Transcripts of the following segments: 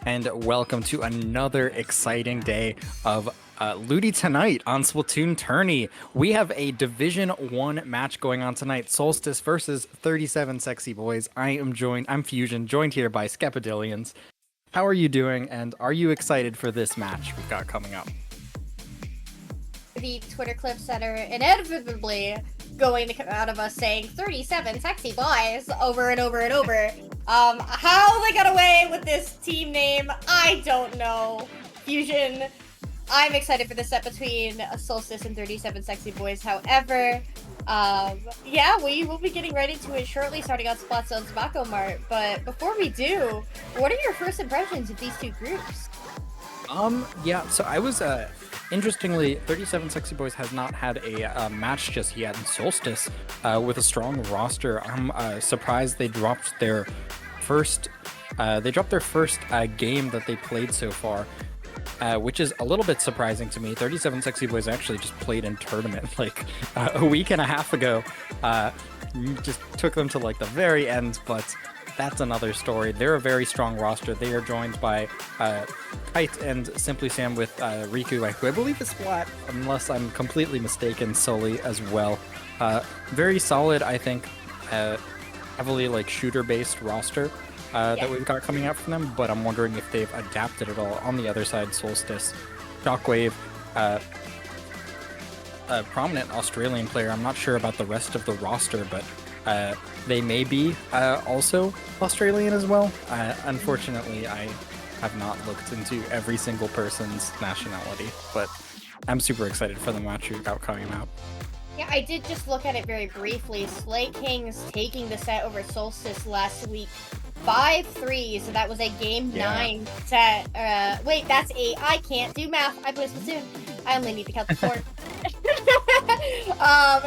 And welcome to another exciting day of Ludi tonight on SplatoonTourney. We have a Division 1 match going on tonight, Solstice versus 37 Sexy Boys. I'm Fusion, joined here by Skepadillions. How are you doing, and are you excited for this match we've got coming up? The Twitter clips that are inevitably going to come out of us saying 37 sexy boys over and over and over. How they got away with this team name, I don't know. Fusion, I'm excited for the set between Solstice and 37 Sexy Boys. However, yeah, we will be getting right into it shortly, starting on Splatzone's Tobacco Mart. But before we do, what are your first impressions of these two groups? Yeah, so I was, interestingly, 37 Sexy Boys has not had a match just yet in Solstice with a strong roster. I'm surprised they dropped their first game that they played so far, which is a little bit surprising to me. 37 Sexy Boys actually just played in tournament like a week and a half ago. Just took them to like the very end, but that's another story. They're a very strong roster. They are joined by Kite and Simply Sam with Riku, who I believe is Splat, unless I'm completely mistaken, Sully as well. Very solid, I think, heavily like shooter-based roster that we've got coming out from them, but I'm wondering if they've adapted at all. On the other side, Solstice, Shockwave, a prominent Australian player. I'm not sure about the rest of the roster, but they may be also Australian as well. Unfortunately, I have not looked into every single person's nationality, but I'm super excited for the match we've got coming out. Yeah, I did just look at it very briefly. Slay Kings taking the set over Solstice last week 5-3, so that was a game 9 set. Wait, that's 8. I can't do math. I play Splatoon. I only need to count the 4.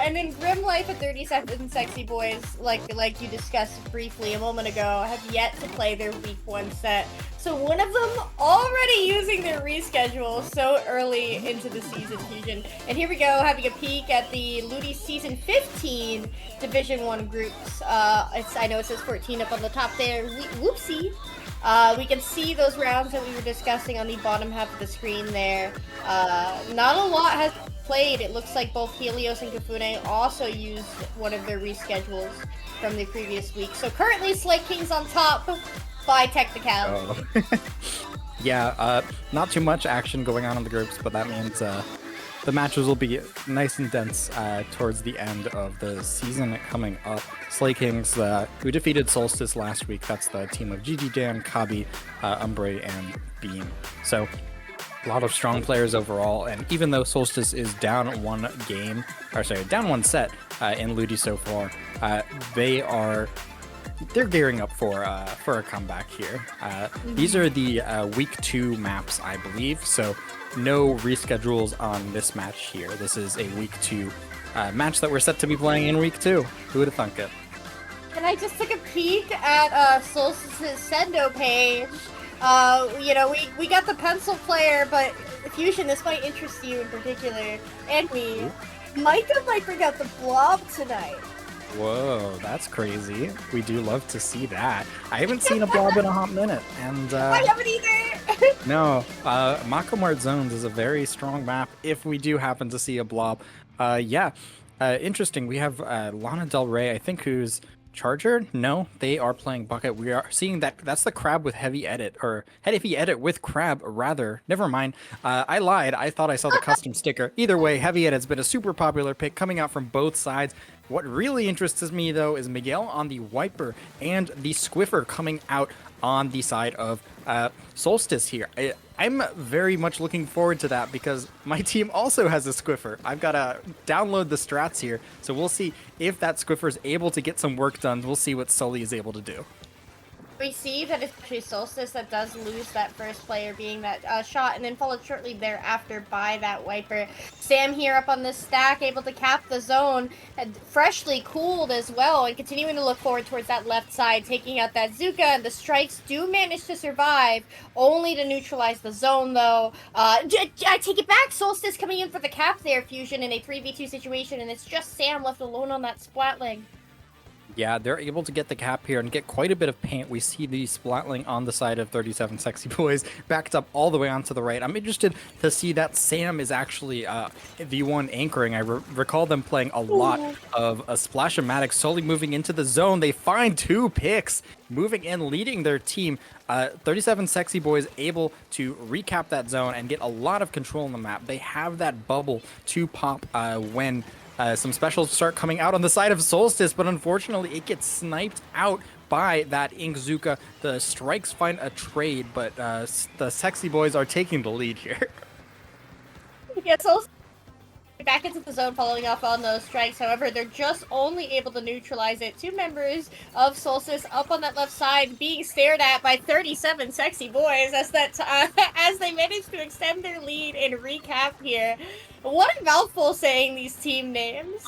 And then Grim Life at 37 Sexy Boys, like you discussed briefly a moment ago, have yet to play their week 1 set. So one of them already using their reschedule so early into the season, Fusion. And here we go, having a peek at the Ludi Season 15 Division 1 groups. I know it says 14 up on the top there. Whoopsie. We can see those rounds that we were discussing on the bottom half of the screen there. Not a lot has played. It looks like both Helios and Kafune also used one of their reschedules from the previous week. So currently Slay King's on top by technicality. Oh. Yeah, not too much action going on in the groups, but that means the matches will be nice and dense towards the end of the season coming up. Slay Kings, who defeated Solstice last week, that's the team of Gigi Dan, Kabi, Umbre, and Beam. So a lot of strong players overall, and even though Solstice is down one set in Ludi so far, they're gearing up for a comeback here. These are the week 2 maps, I believe, so no reschedules on this match here. This is a week 2 match that we're set to be playing in week 2. Who would have thunk it? And I just took a peek at Solstice's Sendo page. You know, we got the pencil player, but Fusion, this might interest you in particular, and me. Micah might bring out the blob tonight. Whoa, that's crazy. We do love to see that. I haven't seen a blob in a hot minute, and I haven't either. no, Makamart Zones is a very strong map if we do happen to see a blob. Interesting. We have Lana Del Rey, I think, who's Charger? No, they are playing Bucket. We are seeing that's the Crab with heavy edit, or heavy edit with Crab, rather. Never mind. I lied. I thought I saw the custom sticker. Either way, heavy edit's been a super popular pick coming out from both sides. What really interests me, though, is Miguel on the Wiper and the Squiffer coming out on the side of Solstice here. I'm very much looking forward to that because my team also has a Squiffer. I've got to download the strats here, so we'll see if that Squiffer is able to get some work done. We'll see what Sully is able to do. We see that it's actually Solstice that does lose that first player being that shot, and then followed shortly thereafter by that Wiper. Sam here up on the stack, able to cap the zone, and freshly cooled as well, and continuing to look forward towards that left side, taking out that Zuka, and the strikes do manage to survive, only to neutralize the zone though. I take it back, Solstice coming in for the cap there, Fusion, in a 3v2 situation, and it's just Sam left alone on that Splatling. Yeah, they're able to get the cap here and get quite a bit of paint. We see the Splatling on the side of 37 Sexy Boys, backed up all the way onto the right. I'm interested to see that Sam is actually the one anchoring. I recall them playing a lot of a Splash-O-Matic, slowly moving into the zone. They find 2 picks, moving in, leading their team. 37 Sexy Boys able to recap that zone and get a lot of control on the map. They have that bubble to pop when some specials start coming out on the side of Solstice, but unfortunately it gets sniped out by that Inkzuka. The strikes find a trade, but the Sexy Boys are taking the lead here. Yeah, Solstice back into the zone following off on those strikes. However, they're just only able to neutralize it. 2 members of Solstice up on that left side being stared at by 37 Sexy Boys as as they manage to extend their lead in recap here. What a mouthful saying these team names.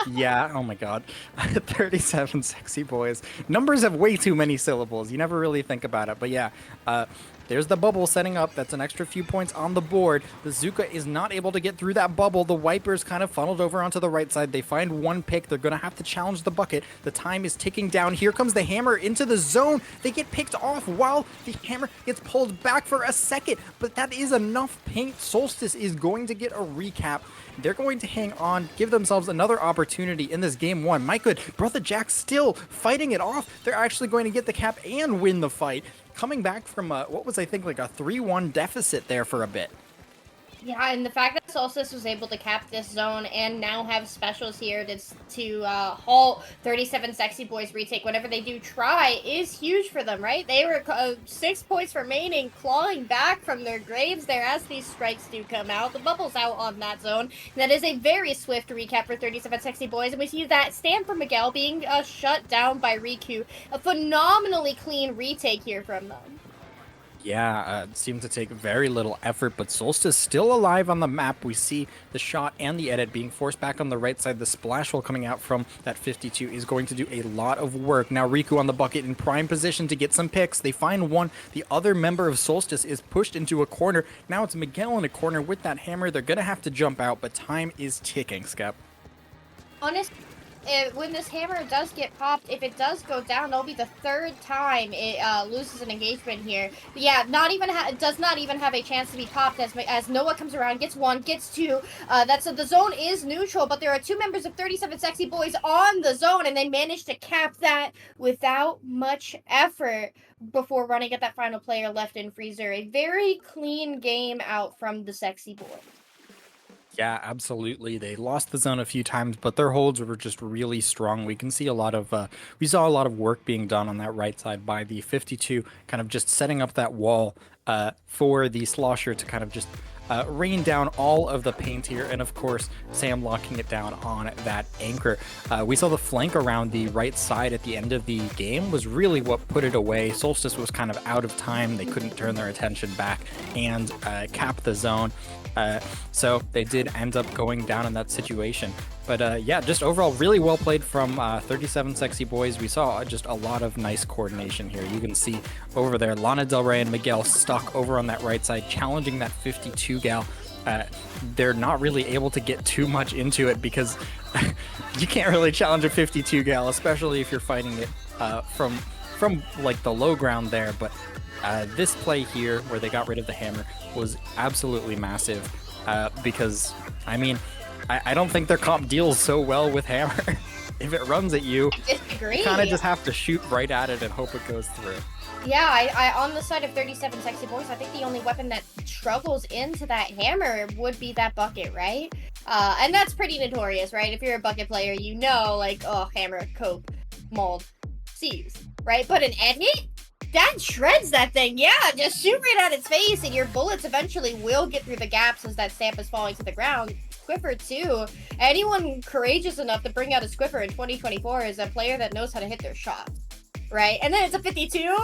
Yeah, oh my god. 37 Sexy Boys. Numbers have way too many syllables. You never really think about it, but yeah. There's the bubble setting up. That's an extra few points on the board. The Zuka is not able to get through that bubble. The Wipers kind of funneled over onto the right side. They find 1 pick. They're going to have to challenge the bucket. The time is ticking down. Here comes the hammer into the zone. They get picked off while the hammer gets pulled back for a second. But that is enough paint. Solstice is going to get a recap. They're going to hang on, give themselves another opportunity in this game 1. My good brother Jack still fighting it off. They're actually going to get the cap and win the fight. Coming back from what was, I think, like a 3-1 deficit there for a bit. Yeah, and the fact that Solstice was able to cap this zone and now have specials here to halt 37 Sexy Boys retake whenever they do try is huge for them, right? They were 6 points remaining, clawing back from their graves there as these strikes do come out. The bubble's out on that zone. That is a very swift recap for 37 Sexy Boys, and we see that stand for Miguel being shut down by Riku. A phenomenally clean retake here from them. Yeah, it seemed to take very little effort, but Solstice still alive on the map. We see the shot and the edit being forced back on the right side. The splash wall coming out from that 52 is going to do a lot of work. Now Riku on the bucket in prime position to get some picks. They find one. The other member of Solstice is pushed into a corner. Now it's Miguel in a corner with that hammer. They're going to have to jump out, but time is ticking, Skep. Honestly, when this hammer does get popped, if it does go down, it'll be the 3rd time it loses an engagement here. But yeah, does not even have a chance to be popped as Noah comes around, gets 1, gets 2. The zone is neutral, but there are 2 members of 37 Sexy Boys on the zone, and they managed to cap that without much effort before running at that final player left in Freezer. A very clean game out from the Sexy Boys. Yeah, absolutely. They lost the zone a few times, but their holds were just really strong. We can see we saw a lot of work being done on that right side by the 52, kind of just setting up that wall for the Slosher to kind of just rain down all of the paint here, and of course Sam locking it down on that anchor. We saw the flank around the right side at the end of the game was really what put it away. Solstice was kind of out of time. They couldn't turn their attention back and cap the zone. So they did end up going down in that situation. But yeah, just overall really well played from 37 Sexy Boys. We saw just a lot of nice coordination here. You can see over there Lana Del Rey and Miguel stuck over on that right side, challenging that 52 gal. They're not really able to get too much into it because you can't really challenge a 52 gal, especially if you're fighting it from like the low ground there. But this play here where they got rid of the hammer was absolutely massive because, I mean, I don't think their comp deals so well with hammer. If it runs at you, I disagree. You kind of just have to shoot right at it and hope it goes through. Yeah, I on the side of 37 Sexy Boys, I think the only weapon that struggles into that hammer would be that bucket, right? And that's pretty notorious, right? If you're a bucket player, you know, like, oh, hammer, cope, mold, seize, right? But an edit? That shreds that thing. Yeah, just shoot right at its face, and your bullets eventually will get through the gaps as that stamp is falling to the ground. Squiffer, too. Anyone courageous enough to bring out a Squiffer in 2024 is a player that knows how to hit their shots, right? And then it's a 52.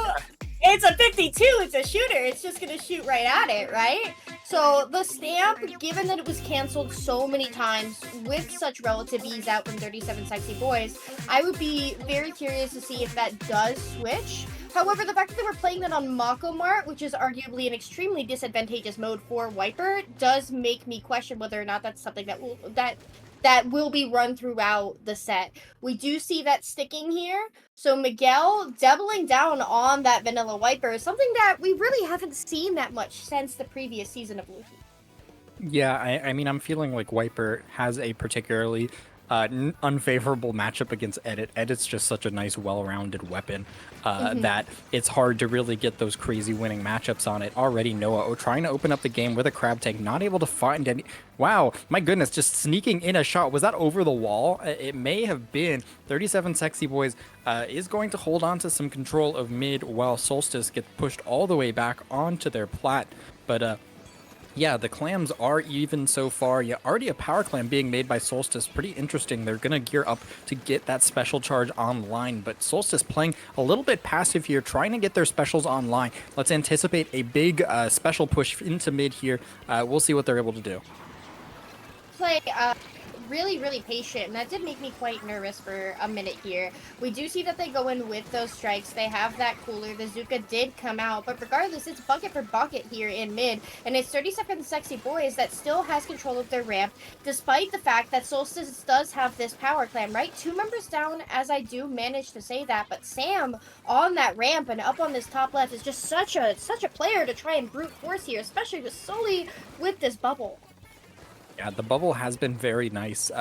It's a 52. It's a shooter. It's just going to shoot right at it, right? So the stamp, given that it was canceled so many times with such relative ease out from 37 Sexy Boys, I would be very curious to see if that does switch. However, the fact that they were playing that on Mako Mart, which is arguably an extremely disadvantageous mode for Wiper, does make me question whether or not that's something that will be run throughout the set. We do see that sticking here. So Miguel doubling down on that vanilla Wiper is something that we really haven't seen that much since the previous season of Luffy. Yeah, I mean, I'm feeling like Wiper has a particularly unfavorable matchup against Edit. Edit's just such a nice, well-rounded weapon that it's hard to really get those crazy winning matchups on it. Already Noah trying to open up the game with a crab tank, not able to find any. Wow, my goodness, just sneaking in a shot. Was that over the wall? It may have been. 37 Sexy Boys is going to hold on to some control of mid while Solstice gets pushed all the way back onto their plat. But yeah, the clams are even so far. Yeah, already a power clam being made by Solstice. Pretty interesting. They're going to gear up to get that special charge online, but Solstice playing a little bit passive here, trying to get their specials online. Let's anticipate a big special push into mid here. We'll see what they're able to do. Play really patient, and that did make me quite nervous for a minute here. We do see that they go in with those strikes. They have that cooler. The Zuka did come out, but regardless, it's bucket for bucket here in mid, and it's 37 Sexy Boys that still has control of their ramp, despite the fact that Solstice does have this power clam, right? 2 members down, as I do manage to say that, but Sam on that ramp and up on this top left is just such a player to try and brute force here, especially solely with this bubble. Yeah, the bubble has been very nice.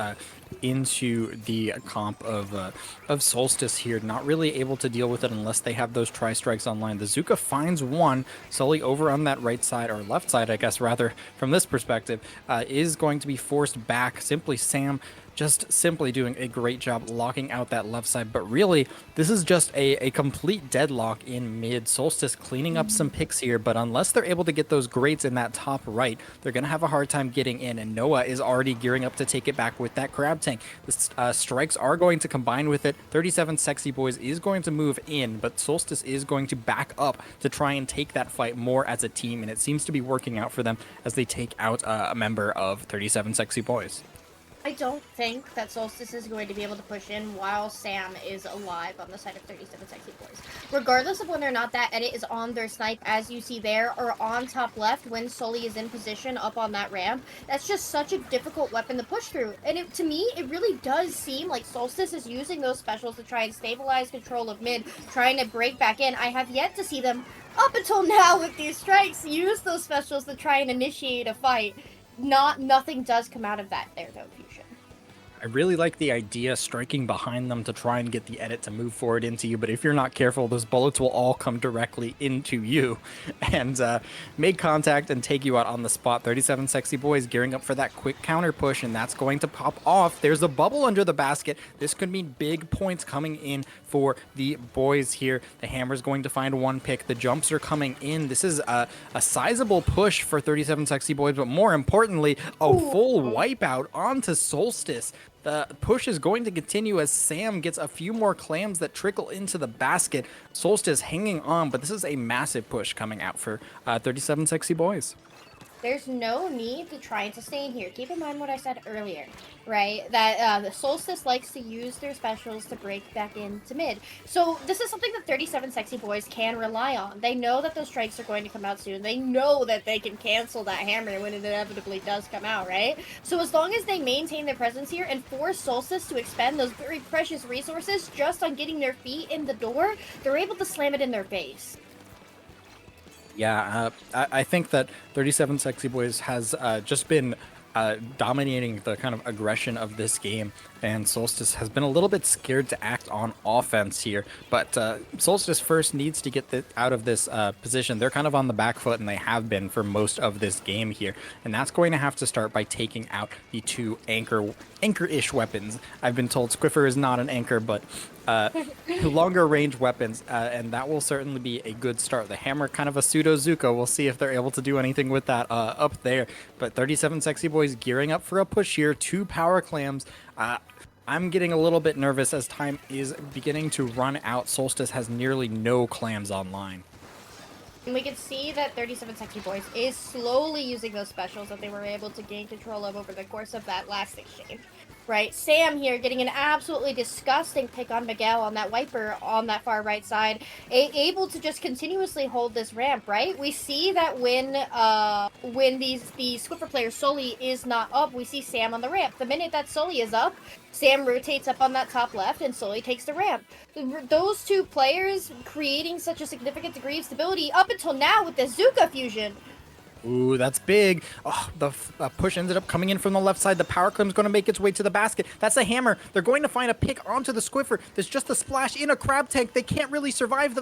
into the comp of Solstice here, not really able to deal with it unless they have those tri-strikes online. The Zuka finds one. Sully over on that right side, or left side, I guess, rather, from this perspective, is going to be forced back. Simply Sam just simply doing a great job locking out that left side. But really, this is just a complete deadlock in mid. Solstice cleaning up some picks here, but unless they're able to get those grates in that top right, they're going to have a hard time getting in. And Noah is already gearing up to take it back with that crab tank. The strikes are going to combine with it. 37 Sexy Boys is going to move in, but Solstice is going to back up to try and take that fight more as a team. And it seems to be working out for them as they take out a member of 37 Sexy Boys. I don't think that Solstice is going to be able to push in while Sam is alive on the side of 37 Sexy Boys. Regardless of whether or not that edit is on their snipe, as you see there, or on top left when Sully is in position up on that ramp, that's just such a difficult weapon to push through. And to me, it really does seem like Solstice is using those specials to try and stabilize control of mid, trying to break back in. I have yet to see them, up until now with these strikes, use those specials to try and initiate a fight. Nothing does come out of that there, though, Fusion. I really like the idea striking behind them to try and get the edit to move forward into you, but if you're not careful, those bullets will all come directly into you and make contact and take you out on the spot. 37 Sexy Boys gearing up for that quick counter push, and that's going to pop off. There's a bubble under the basket. This could mean big points coming in for the boys here. The Hammer's going to find one pick. The jumps are coming in. This is a sizable push for 37 Sexy Boys, but more importantly, a full wipeout onto Solstice. The push is going to continue as Sam gets a few more clams that trickle into the basket. Solstice hanging on, but this is a massive push coming out for 37 Sexy Boys. There's no need to try and sustain here. Keep in mind what I said earlier, right? That the Solstice likes to use their specials to break back into mid. So this is something that 37 Sexy Boys can rely on. They know that those strikes are going to come out soon. They know that they can cancel that hammer when it inevitably does come out, right? So as long as they maintain their presence here and force Solstice to expend those very precious resources just on getting their feet in the door, they're able to slam it in their face. Yeah, I think that 37 Sexy Boys has just been dominating the kind of aggression of this game, and Solstice has been a little bit scared to act on offense here. But Solstice first needs to get out of this position. They're kind of on the back foot, and they have been for most of this game here. And that's going to have to start by taking out the two anchor-ish weapons. I've been told Squiffer is not an anchor, but longer range weapons, and that will certainly be a good start. The hammer, kind of a pseudo Zuko. We'll see if they're able to do anything with that up there. But 37 Sexy Boys gearing up for a push here. 2 power clams. I'm getting a little bit nervous as time is beginning to run out. Solstice has nearly no clams online. And we can see that 37 Sexy Boys is slowly using those specials that they were able to gain control of over the course of that last exchange. Right, Sam here getting an absolutely disgusting pick on Miguel on that wiper on that far right side, able to just continuously hold this ramp, right? We see that when the Squiffer player Sully is not up, we see Sam on the ramp. The minute that Sully is up, Sam rotates up on that top left and Sully takes the ramp. Those two players creating such a significant degree of stability up until now with the Zuka fusion. Ooh, that's big. Oh, the push ended up coming in from the left side. The power clam's going to make its way to the basket. That's a hammer. They're going to find a pick onto the Squiffer. There's just a splash in a crab tank. They can't really survive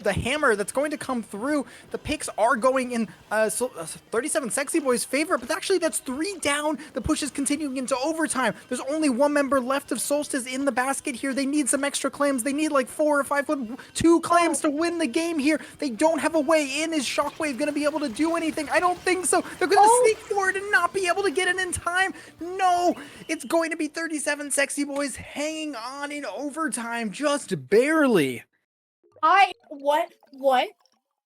the hammer that's going to come through. The picks are going in 37 Sexy Boys' favor, but actually that's 3 down. The push is continuing into overtime. There's only 1 member left of Solstice in the basket here. They need some extra clams. They need like 4 or 5, 2 clams to win the game here. They don't have a way in. Is Shockwave going to be able to do anything? I don't think so. They're going to sneak forward and not be able to get it in time. No, it's going to be 37 Sexy Boys hanging on in overtime, just barely. What?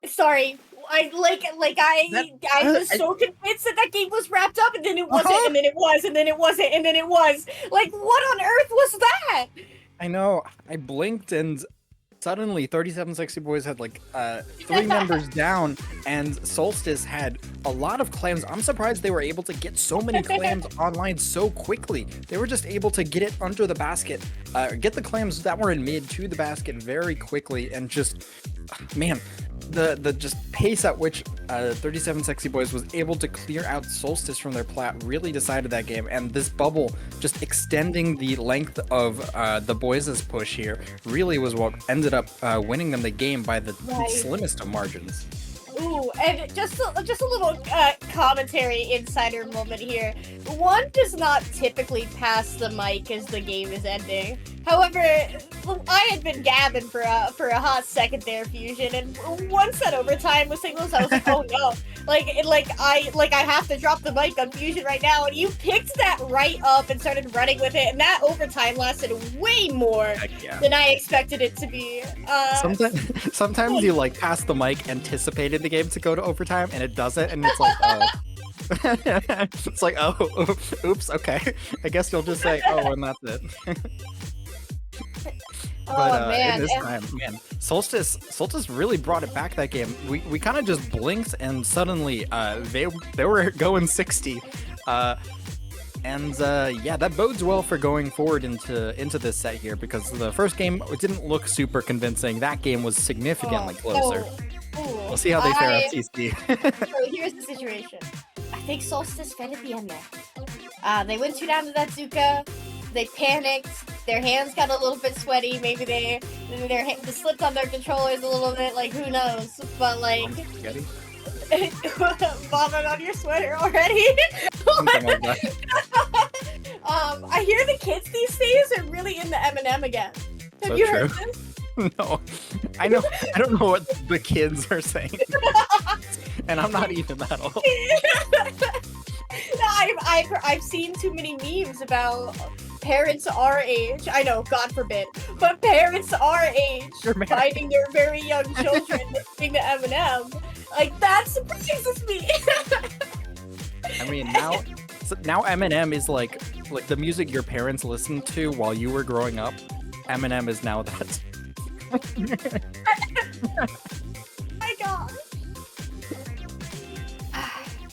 Sorry, I was so convinced that game was wrapped up, and then it wasn't, and then it was, and then it wasn't, and then it was. Like, what on earth was that? I know. I blinked, and suddenly 37 Sexy Boys had like 3 members down, and Solstice had a lot of clams. I'm surprised they were able to get so many clams online so quickly. They were just able to get it under the basket, get the clams that were in mid to the basket very quickly, and just, man, the just pace at which 37 Sexy Boys was able to clear out Solstice from their plat really decided that game, and this bubble just extending the length of the boys' push here really was what ended up winning them the game by the slimmest of margins. Ooh, and just a little commentary insider moment here. One does not typically pass the mic as the game is ending. However, I had been gabbing for a hot second there, Fusion, and once that overtime was signals, I was like, oh no, I have to drop the mic on Fusion right now, and you picked that right up and started running with it, and that overtime lasted way more than I expected it to be. Sometimes you like pass the mic anticipating the game to go to overtime, and it doesn't, and it's like, oh. It's like, oh, oops, okay. I guess you'll just say, oh, and that's it. But man. in this time, man, Solstice really brought it back that game. We kind of just blinked, and suddenly they were going 60. And yeah, that bodes well for going forward into this set here, because the first game didn't look super convincing. That game was significantly closer. We'll see how they fare at TC. So here's the situation. I think Solstice fed at the end there. They went 2 down to that Zuka. They panicked. Their hands got a little bit sweaty. Maybe they slipped on their controllers a little bit. Like, who knows? But like, vomit on your sweater already. Something like that. I hear the kids these days are really into Eminem again. Have you heard this? No, I know. I don't know what the kids are saying, and I'm not even that old. I've seen too many memes about parents our age. I know, God forbid, but parents our age finding their very young children listening to Eminem. Like, that surprises me. I mean, now Eminem is like the music your parents listened to while you were growing up. Eminem is now that. My God.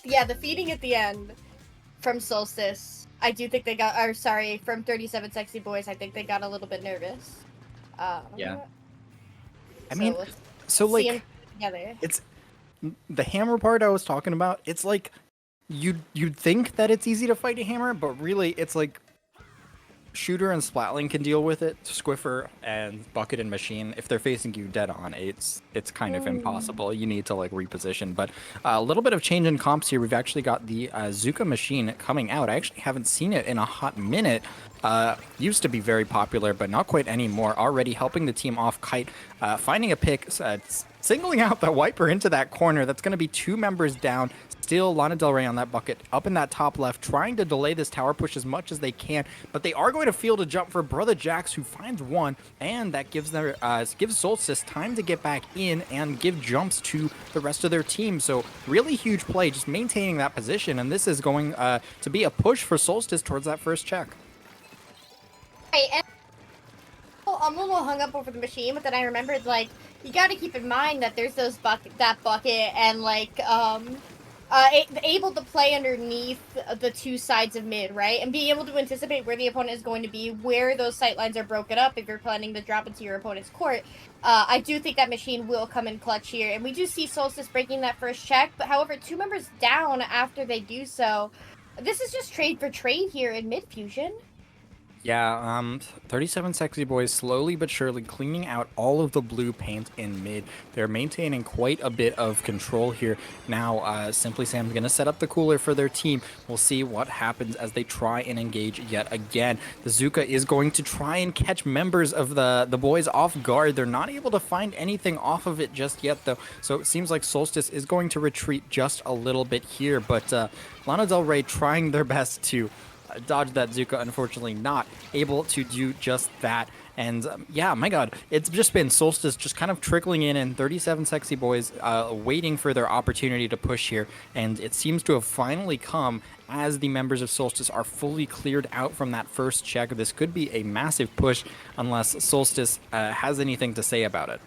Yeah, the feeding at the end from Solstice, I do think they got, or sorry, from 37 Sexy Boys, I think they got a little bit nervous. Yeah. I mean, so like, it's the hammer part I was talking about. It's like you'd think that it's easy to fight a hammer, but really it's like Shooter and Splatling can deal with it. Squiffer and Bucket and Machine, if they're facing you dead on, it's kind of impossible. You need to like reposition. But a little bit of change in comps here. We've actually got the Zuka Machine coming out. I actually haven't seen it in a hot minute. Used to be very popular, but not quite anymore. Already helping the team off Kite, finding a pick, singling out the Wiper into that corner. That's going to be 2 members down. Still Lana Del Rey on that Bucket, up in that top left, trying to delay this tower push as much as they can, but they are going to field a jump for Brother Jax, who finds one, and that gives Solstice time to get back in and give jumps to the rest of their team. So really huge play, just maintaining that position, and this is going to be a push for Solstice towards that first check. Right, and I'm a little hung up over the machine, but then I remembered, like, you got to keep in mind that there's that bucket and like able to play underneath the 2 sides of mid, right? And be able to anticipate where the opponent is going to be, where those sight lines are broken up if you're planning to drop into your opponent's court. I do think that machine will come in clutch here. And we do see Solstice breaking that first check, but however, 2 members down after they do so. This is just trade for trade here in mid Fusion. Yeah, 37 Sexy Boys slowly but surely cleaning out all of the blue paint in mid. They're maintaining quite a bit of control here. Now, Simply Sam's going to set up the cooler for their team. We'll see what happens as they try and engage yet again. The Zuka is going to try and catch members of the boys off guard. They're not able to find anything off of it just yet, though. So it seems like Solstice is going to retreat just a little bit here. But Lana Del Rey trying their best to dodge that Zuka, unfortunately not able to do just that. And yeah, my God, it's just been Solstice just kind of trickling in, and 37 Sexy Boys waiting for their opportunity to push here. And it seems to have finally come as the members of Solstice are fully cleared out from that first check. This could be a massive push unless Solstice has anything to say about it.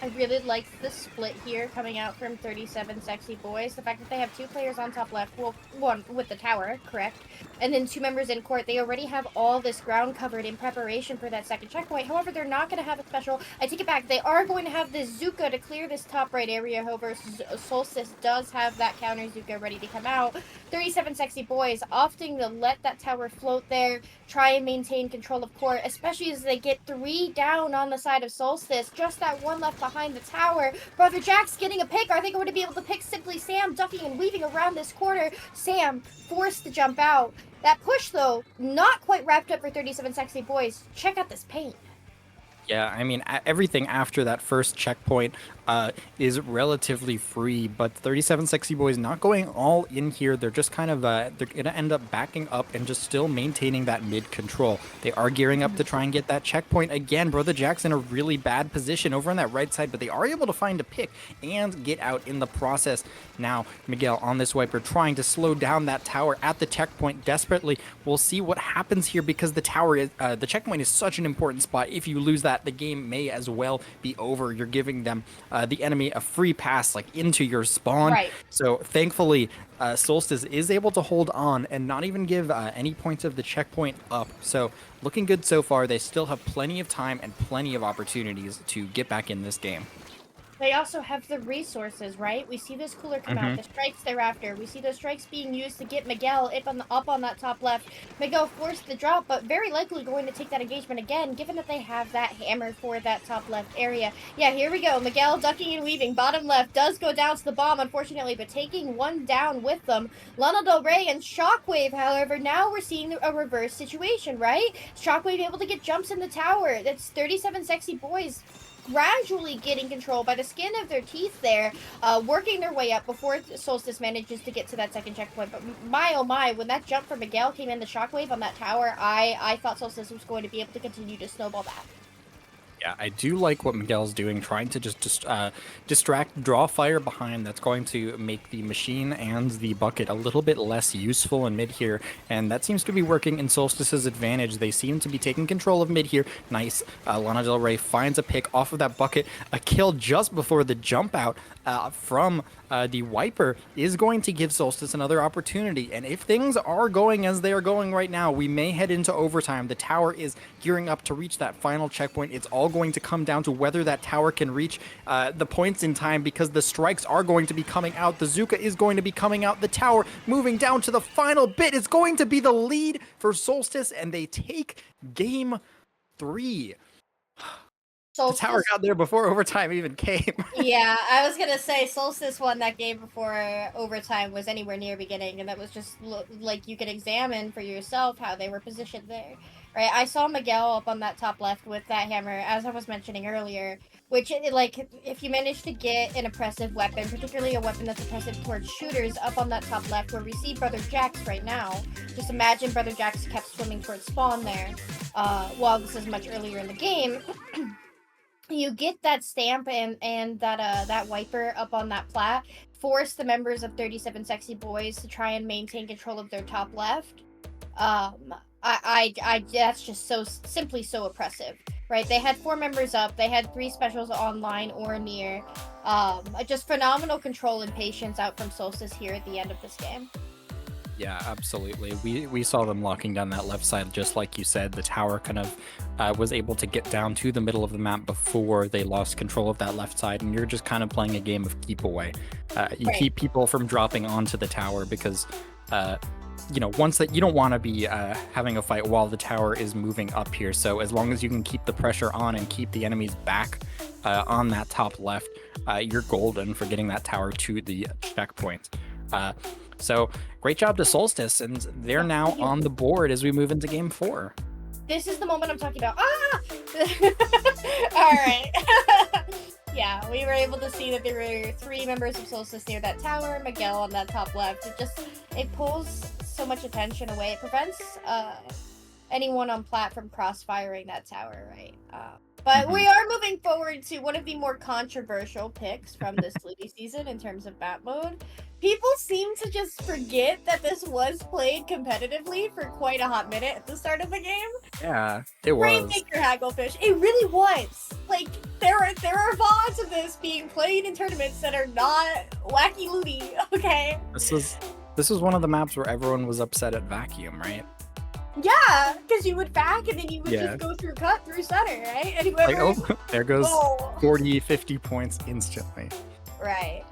I really like the split here coming out from 37 Sexy Boys. The fact that they have 2 players on top left, well, 1 with the tower, correct? And then 2 members in court. They already have all this ground covered in preparation for that second checkpoint. However, they're not going to have a special. I take it back. They are going to have this Zuka to clear this top right area. However, Solstice does have that counter Zuka ready to come out. 37 Sexy Boys opting to let that tower float there, try and maintain control of court, especially as they get 3 down on the side of Solstice. Just that 1 left behind the tower. Brother Jack's getting a pick. Are they going to be able to pick Simply Sam, ducking and weaving around this corner? Sam forced to jump out. That push, though, not quite wrapped up for 37 Sexy Boys. Check out this paint. Yeah, I mean, everything after that first checkpoint is relatively free, but 37 Sexy Boys not going all in here. They're just kind of, they're going to end up backing up and just still maintaining that mid control. They are gearing up to try and get that checkpoint again. Brother Jack's in a really bad position over on that right side, but they are able to find a pick and get out in the process. Now, Miguel on this wiper trying to slow down that tower at the checkpoint desperately. We'll see what happens here because the tower is, the checkpoint is such an important spot. If you lose that, the game may as well be over. You're giving them the enemy a free pass like into your spawn. Right. So thankfully, Solstice is able to hold on and not even give any points of the checkpoint up. So looking good so far. They still have plenty of time and plenty of opportunities to get back in this game. They also have the resources, right? We see this cooler come out, the strikes thereafter. We see those strikes being used to get Miguel up on that top left. Miguel forced the drop, but very likely going to take that engagement again, given that they have that hammer for that top left area. Yeah, here we go. Miguel ducking and weaving. Bottom left does go down to the bomb, unfortunately, but taking 1 down with them. Lana Del Rey and Shockwave, however, now we're seeing a reverse situation, right? Shockwave able to get jumps in the tower. That's 37 Sexy Boys gradually getting control by the skin of their teeth there, working their way up before Solstice manages to get to that second checkpoint. But my oh my, when that jump from Miguel came in, the shockwave on that tower, I thought Solstice was going to be able to continue to snowball that. Yeah, I do like what Miguel's doing, trying to just distract, draw fire behind. That's going to make the machine and the bucket a little bit less useful in mid here, and that seems to be working in Solstice's advantage. They seem to be taking control of mid here. Nice. Lana Del Rey finds a pick off of that bucket. A kill just before the jump out from the wiper is going to give Solstice another opportunity. And if things are going as they are going right now, we may head into overtime. The tower is gearing up to reach that final checkpoint. It's all going to come down to whether that tower can reach the points in time, because the strikes are going to be coming out. The Zuka is going to be coming out. The tower moving down to the final bit is going to be the lead for Solstice, and they take game 3. The tower got there before overtime even came. Yeah, I was gonna say Solstice won that game before overtime was anywhere near beginning, and that was just like you could examine for yourself how they were positioned there. Right, I saw Miguel up on that top left with that hammer, as I was mentioning earlier, which, like, if you manage to get an oppressive weapon, particularly a weapon that's oppressive towards shooters, up on that top left where we see Brother Jax right now, just imagine Brother Jax kept swimming towards spawn there, while this is much earlier in the game. You get that stamp and that wiper up on that plat, force the members of 37 Sexy Boys to try and maintain control of their top left. That's just so simply so oppressive, right? They had 4 members up, they had 3 specials online or near. Just phenomenal control and patience out from Solstice here at the end of this game. Yeah, absolutely. We saw them locking down that left side, just like you said. The tower kind of was able to get down to the middle of the map before they lost control of that left side, and you're just kind of playing a game of keep away. You keep people from dropping onto the tower because, you know, once that you don't want to be having a fight while the tower is moving up here. So as long as you can keep the pressure on and keep the enemies back on that top left, you're golden for getting that tower to the checkpoint. So great job to Solstice, and they're now on the board as we move into game 4. This is the moment I'm talking about. All right. Yeah, we were able to see that there were 3 members of Solstice near that tower, Miguel on that top left. It pulls so much attention away. It prevents anyone on plat from crossfiring that tower, right? But we are moving forward to one of the more controversial picks from this Lily season in terms of map mode. People seem to just forget that this was played competitively for quite a hot minute at the start of the game. Yeah, it was. Rainmaker Hagglefish, it really was. Like, there are VODs of this being played in tournaments that are not wacky loony, okay? This was one of the maps where everyone was upset at Vacuum, right? Yeah, because you would back and then you would Yeah. just go through cut through center, right? And whoever... Like, oh, there goes Oh. 40, 50 points instantly. Right.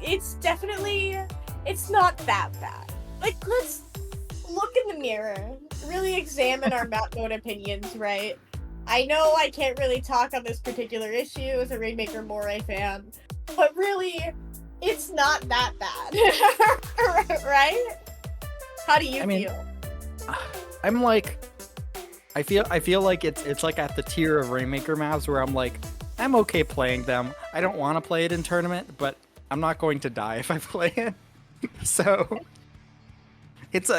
It's definitely, it's not that bad. Like, let's look in the mirror, really examine our map mode opinions, right? I know I can't really talk on this particular issue as a Rainmaker Moray fan, but really, it's not that bad, right? How do you feel? I'm like, I feel like it's like at the tier of Rainmaker maps where I'm like, I'm okay playing them. I don't want to play it in tournament, but I'm not going to die if I play it. So it's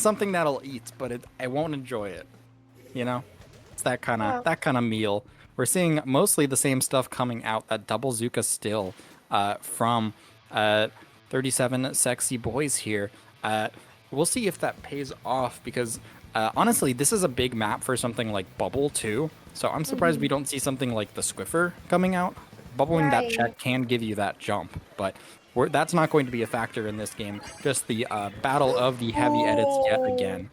something that'll eat, but I won't enjoy it. You know, it's that kind of meal. We're seeing mostly the same stuff coming out. That double Zuka still from 37 Sexy Boys here. We'll see if that pays off because honestly, this is a big map for something like Bubble too. So I'm surprised we don't see something like the Squiffer coming out. Bubbling that check can give you that jump, but that's not going to be a factor in this game. Just the battle of the heavy edits yet again.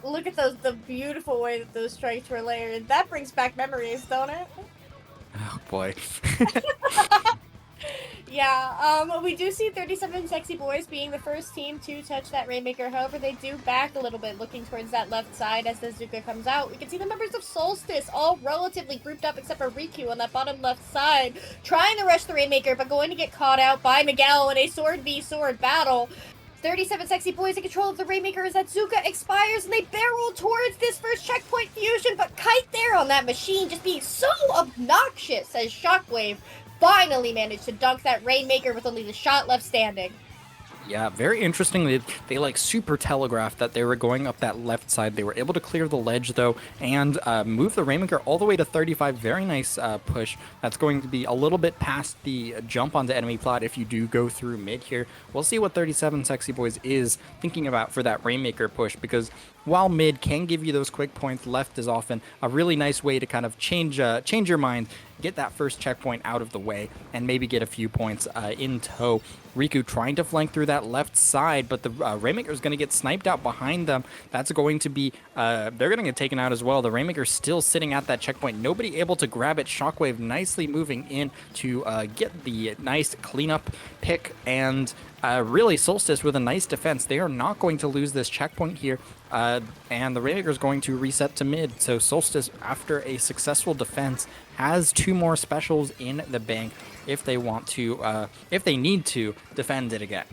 Look at the beautiful way that those strikes were layered. That brings back memories, don't it? Oh boy. Yeah, we do see 37 Sexy Boys being the first team to touch that Rainmaker. However, they do back a little bit, looking towards that left side as the Zuka comes out. We can see the members of Solstice all relatively grouped up except for Riku on that bottom left side, trying to rush the Rainmaker, but going to get caught out by Miguel in a sword v sword battle. 37 Sexy Boys in control of the Rainmaker as that Zuka expires and they barrel towards this first checkpoint fusion, but Kite there on that machine just being so obnoxious as Shockwave finally managed to dunk that Rainmaker with only the shot left standing. Yeah, very interesting. They like super telegraphed that they were going up that left side. They were able to clear the ledge though and move the Rainmaker all the way to 35. Very nice push. That's going to be a little bit past the jump onto enemy plot if you do go through mid here. We'll see what 37 Sexy Boys is thinking about for that Rainmaker push, because while mid can give you those quick points, left is often a really nice way to kind of change your mind, get that first checkpoint out of the way, and maybe get a few points in tow. Riku trying to flank through that left side, but the Rainmaker is going to get sniped out behind them. That's going to be, they're going to get taken out as well. The Rainmaker still sitting at that checkpoint. Nobody able to grab it. Shockwave nicely moving in to get the nice cleanup pick, and really Solstice with a nice defense. They are not going to lose this checkpoint here, and the Rainmaker is going to reset to mid. So Solstice, after a successful defense, has 2 more specials in the bank if they want to, if they need to defend it again.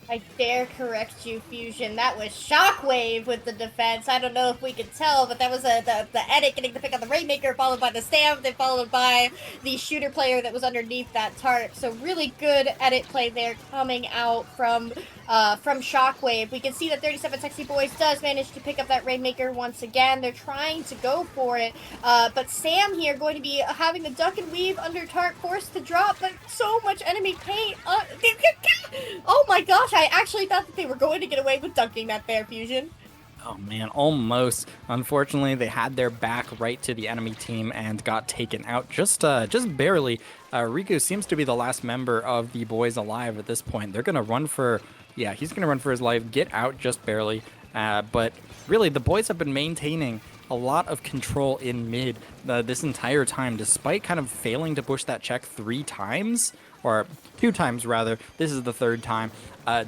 I dare correct you, Fusion. That was Shockwave with the defense. I don't know if we could tell, but that was the edit getting the pick on the Rainmaker, followed by the stamp, then followed by the shooter player that was underneath that tarp. So really good edit play there coming out from Shockwave. We can see that 37 Sexy Boys does manage to pick up that Rainmaker once again. They're trying to go for it, but Sam here going to be having the duck and weave under tarp, forced to drop, but so much enemy paint. Oh my gosh, I actually thought that they were going to get away with dunking that there, Fusion. Oh man, almost. Unfortunately, they had their back right to the enemy team and got taken out just barely. Riku seems to be the last member of the boys alive at this point. They're gonna run for, yeah, he's gonna run for his life, get out just barely. But really, the boys have been maintaining a lot of control in mid this entire time, despite kind of failing to push that check 3 times, or 2 times rather. This is the 3rd time.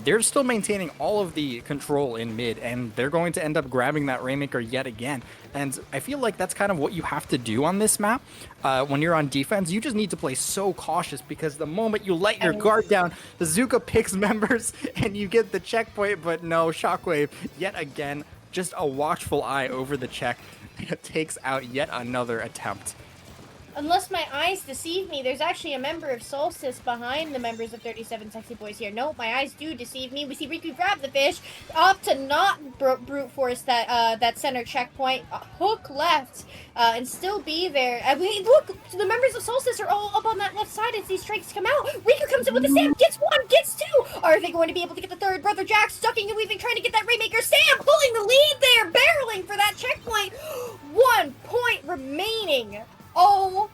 They're still maintaining all of the control in mid, and they're going to end up grabbing that Rainmaker yet again. And I feel like that's kind of what you have to do on this map. When you're on defense, you just need to play so cautious, because the moment you let your guard down, the Zuka picks members and you get the checkpoint. But no, Shockwave, yet again, just a watchful eye over the check, takes out yet another attempt. Unless my eyes deceive me, there's actually a member of Solstice behind the members of 37 Sexy Boys here. Nope, my eyes do deceive me. We see Riku grab the fish, opt to not brute force that that center checkpoint, hook left, and still be there. And we look, the members of Solstice are all up on that left side as these strikes come out. Riku comes in with the Sam, gets one, gets two. Are they going to be able to get the third? Brother Jack ducking and weaving, trying to get that Rainmaker. Sam pulling the lead there, barreling for that checkpoint. 1 point remaining. Oh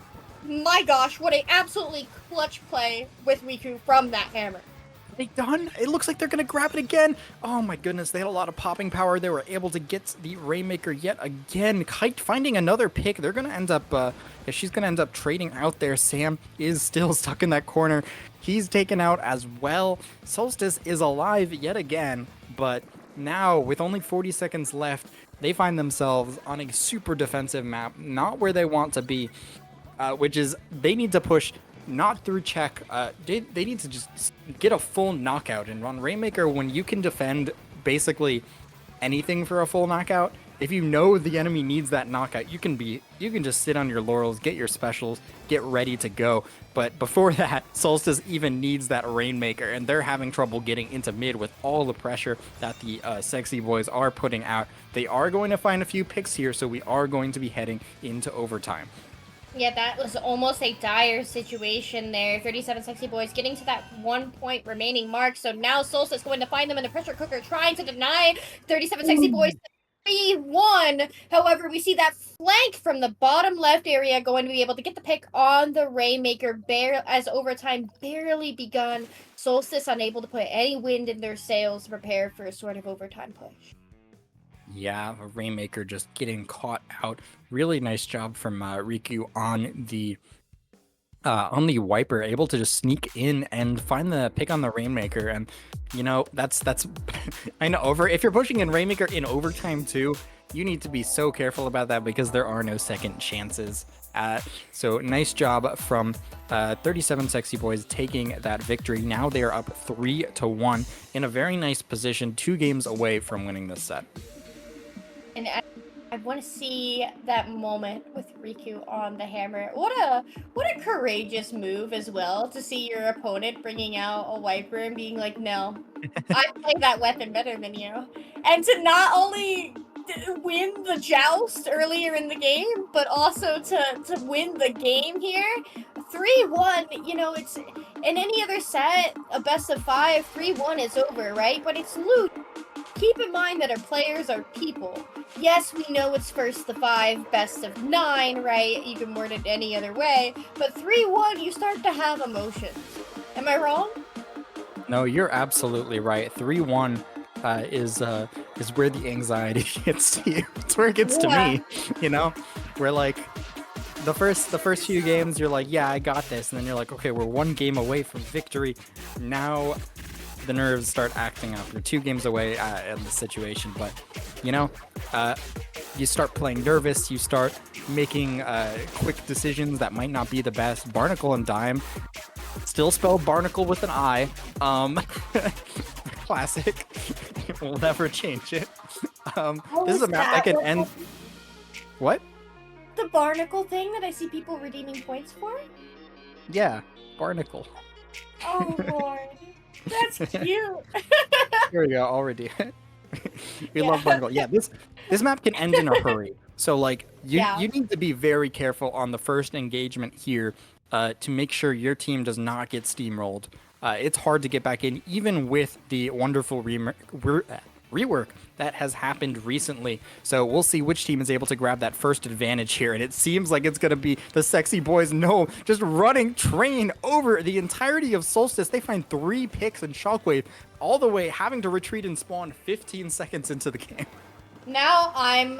my gosh, what a absolutely clutch play with Riku from that hammer. Are they done? It looks like they're gonna grab it again. Oh my goodness, they had a lot of popping power. They were able to get the Rainmaker yet again. Kite finding another pick. They're gonna end up, she's gonna end up trading out there. Sam is still stuck in that corner. He's taken out as well. Solstice is alive yet again, but now with only 40 seconds left, they find themselves on a super defensive map, not where they want to be, which is they need to push not through check. They need to just get a full knockout. And on Rainmaker, when you can defend basically anything for a full knockout, if you know the enemy needs that knockout, you can just sit on your laurels, get your specials, get ready to go. But before that, Solstice even needs that Rainmaker, and they're having trouble getting into mid with all the pressure that the Sexy Boys are putting out. They are going to find a few picks here, so we are going to be heading into overtime. Yeah, that was almost a dire situation there. 37 Sexy Boys getting to that 1 point remaining mark. So now Solstice going to find them in the pressure cooker, trying to deny 37 Sexy Boys 3-1. However, we see that flank from the bottom left area going to be able to get the pick on the Rainmaker as overtime barely begun. Solstice unable to put any wind in their sails to prepare for a sort of overtime push. Yeah, a Rainmaker just getting caught out. Really nice job from Riku on the wiper, able to just sneak in and find the pick on the Rainmaker. And you know, that's I know if you're pushing in Rainmaker in overtime too, you need to be so careful about that because there are no second chances. So nice job from 37 Sexy Boys taking that victory. Now they are up 3-1 in a very nice position, 2 games away from winning this set. And I want to see that moment with Riku on the hammer. What a courageous move as well, to see your opponent bringing out a wiper and being like, no, I play that weapon better than you. And to not only win the joust earlier in the game, but also to win the game here. 3-1, you know, it's in any other set, a best of 5, 3-1 is over, right? But it's loot. Keep in mind that our players are people. Yes, we know it's first to 5, best of 9, right? You can word it any other way. But 3-1, you start to have emotions. Am I wrong? No, you're absolutely right. 3-1 is where the anxiety gets to you. It's where it gets to me, you know? Where like the first few games you're like, yeah, I got this, and then you're like, okay, we're 1 game away from victory. Now the nerves start acting up. You're 2 games away in the situation, but you know, you start playing nervous. You start making quick decisions that might not be the best. Barnacle and Dime, still spelled Barnacle with an I. Classic. We'll never change it. This is a map that can end. What? The Barnacle thing that I see people redeeming points for? Yeah, Barnacle. Oh Lord. That's cute. Here we go, already. We love Barnacle. Yeah, this map can end in a hurry. So like you need to be very careful on the first engagement here to make sure your team does not get steamrolled. It's hard to get back in, even with the wonderful rework that has happened recently. So we'll see which team is able to grab that first advantage here. And it seems like it's going to be the Sexy Boys. No, just running train over the entirety of Solstice. They find 3 picks and Shockwave, all the way having to retreat and spawn 15 seconds into the game. Now I'm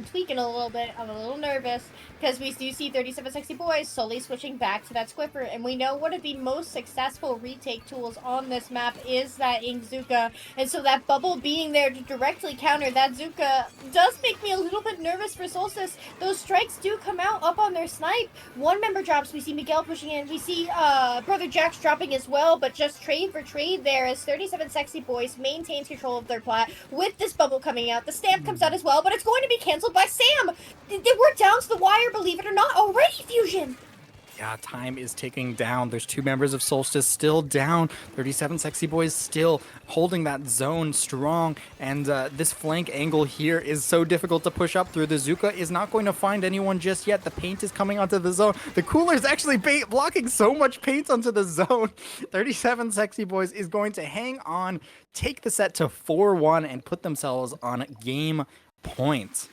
tweaking a little bit. I'm a little nervous because we do see 37 Sexy Boys slowly switching back to that Squiffer, and we know one of the most successful retake tools on this map is that Inkzuka, and so that bubble being there to directly counter that Zuka does make me a little bit nervous for Solstice. Those strikes do come out up on their snipe. 1 member drops. We see Miguel pushing in. We see Brother Jax dropping as well, but just trade for trade there as 37 Sexy Boys maintains control of their plat with this bubble coming out. The stamp comes out as well, but it's going to be canceled by Sam. We're down to the wire here, believe it or not, already, Fusion. Yeah, time is ticking down. There's 2 members of Solstice still down. 37 Sexy Boys still holding that zone strong. And this flank angle here is so difficult to push up through. The Zuka is not going to find anyone just yet. The paint is coming onto the zone. The Cooler is actually blocking so much paint onto the zone. 37 Sexy Boys is going to hang on, take the set to 4-1, and put themselves on game point.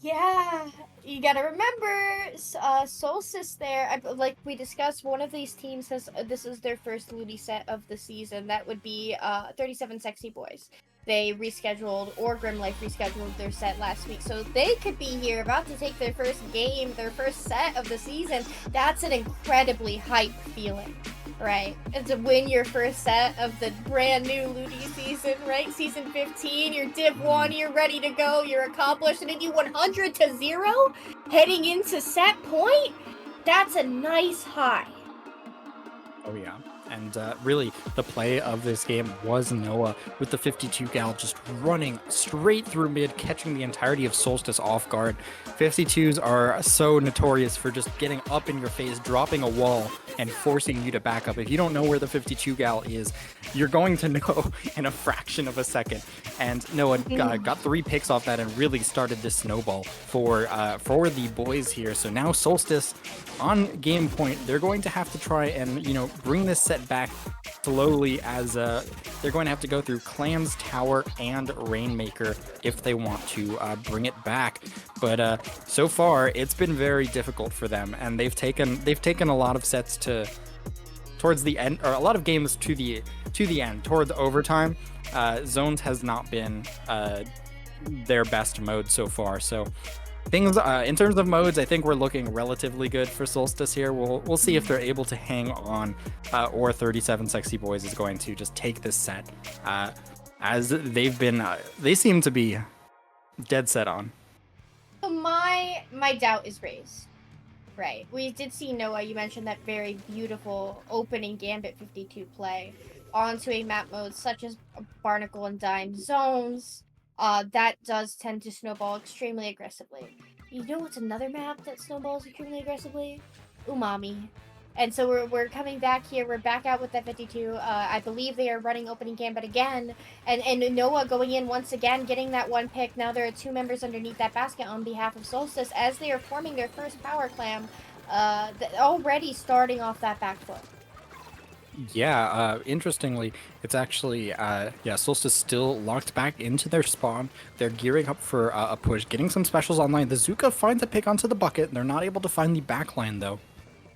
Yeah, you gotta remember, Solstice there, like we discussed, one of these teams has, this is their first Ludi set of the season. That would be 37 Sexy Boys. They rescheduled, or Grimlife rescheduled their set last week, so they could be here about to take their first game, their first set of the season. That's an incredibly hype feeling, right? And to win your first set of the brand new Ludi season, right? Season 15, you're Div 1, you're ready to go, you're accomplished, and then you 100-0 heading into set point? That's a nice high. Oh yeah. And really, the play of this game was Noah with the 52 gal just running straight through mid, catching the entirety of Solstice off guard. 52s are so notorious for just getting up in your face, dropping a wall, and forcing you to back up. If you don't know where the 52 gal is, you're going to know in a fraction of a second. And Noah got 3 picks off that and really started this snowball for the boys here. So now Solstice on game point, they're going to have to try and, bring this set back slowly, as they're going to have to go through Clams, Tower, and Rainmaker if they want to bring it back. But so far, it's been very difficult for them, and they've taken a lot of sets towards the end, or a lot of games to the end, toward the overtime. Zones has not been their best mode so far. So things in terms of modes, I think we're looking relatively good for Solstice here. We'll see if they're able to hang on, or 37 Sexy Boys is going to just take this set, as they seem to be dead set on. So my doubt is raised. Right. We did see Noah, you mentioned that very beautiful opening Gambit 52 play onto a map mode such as Barnacle and Dime zones. That does tend to snowball extremely aggressively. You know what's another map that snowballs extremely aggressively? Umami. And so we're coming back here. We're back out with that 52. I believe they are running opening Gambit again. And Noah going in once again, getting that 1 pick. Now there are 2 members underneath that basket on behalf of Solstice as they are forming their first power clam, already starting off that back foot. Yeah, interestingly, it's actually, Solstice still locked back into their spawn. They're gearing up for a push, getting some specials online. The Zuka finds a pick onto the bucket. They're not able to find the backline, though.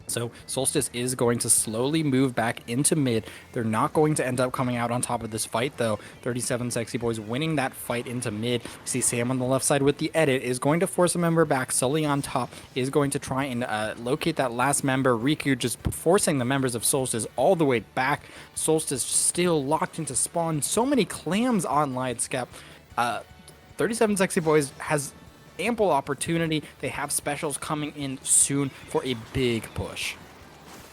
So Solstice is going to slowly move back into mid. They're not going to end up coming out on top of this fight, though. 37 Sexy Boys winning that fight into mid. You see Sam on the left side with the edit is going to force a member back. Sully on top is going to try and locate that last member. Riku just forcing the members of Solstice all the way back. Solstice still locked into spawn. So many clams online, Skep. 37 Sexy Boys has ample opportunity. They have specials coming in soon for a big push.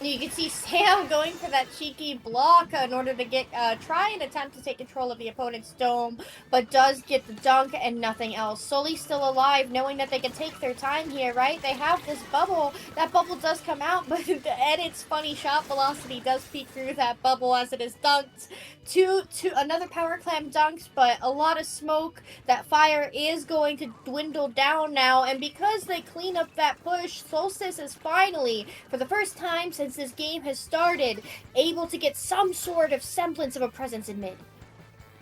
You can see Sam going for that cheeky block in order to get try and attempt to take control of the opponent's dome, but does get the dunk and nothing else. Sully's still alive, knowing that they can take their time here, right? They have this bubble. That bubble does come out, but the edit's funny shot velocity does peek through that bubble as it is dunked. To another power clam dunks, but a lot of smoke. That fire is going to dwindle down now, and because they clean up that push, Solstice is finally, for the first time since this game has started, able to get some sort of semblance of a presence in mid.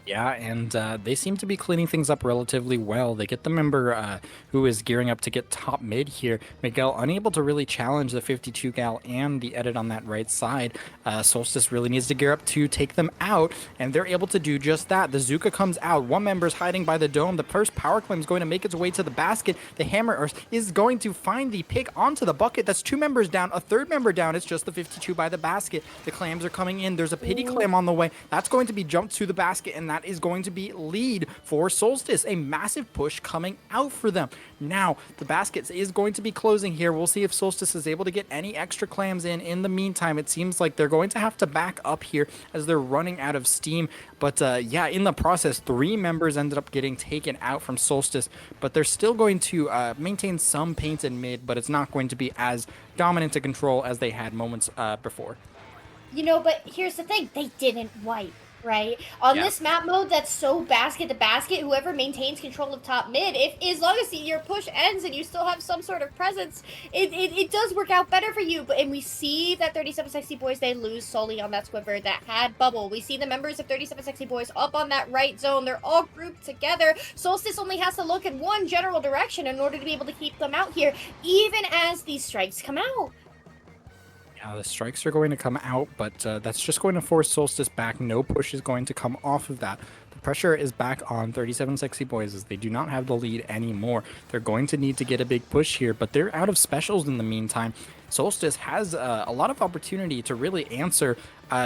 Yeah, and they seem to be cleaning things up relatively well. They get the member who is gearing up to get top mid here. Miguel unable to really challenge the 52 gal and the edit on that right side. Solstice really needs to gear up to take them out, and they're able to do just that. The Zuka comes out. One member's hiding by the dome. The first power claim is going to make its way to the basket. The hammer is going to find the pick onto the bucket. That's 2 members down. A 3rd member down. It's just the 52 by the basket. The clams are coming in. There's a pity clam on the way. That's going to be jumped to the basket, and that is going to be lead for Solstice. A massive push coming out for them. Now, the basket is going to be closing here. We'll see if Solstice is able to get any extra clams in. In the meantime, it seems like they're going to have to back up here as they're running out of steam. But yeah, in the process, 3 members ended up getting taken out from Solstice, but they're still going to maintain some paint in mid, but it's not going to be as dominant to control as they had moments before. You know, but here's the thing, they didn't wipe, right? On this map mode that's so basket to basket, whoever maintains control of top mid, if as long as your push ends and you still have some sort of presence, it does work out better for you. But and we see that 37 Sexy Boys, they lose solely on that Squibber that had bubble. We see the members of 37 Sexy Boys up on that right zone. They're all grouped together. Solstice only has to look in one general direction in order to be able to keep them out here, even as these strikes come out. The strikes are going to come out, but that's just going to force Solstice back. No push is going to come off of that. The pressure is back on 37 Sexy Boys as they do not have the lead anymore. They're going to need to get a big push here, but they're out of specials in the meantime. Solstice has a lot of opportunity to really answer.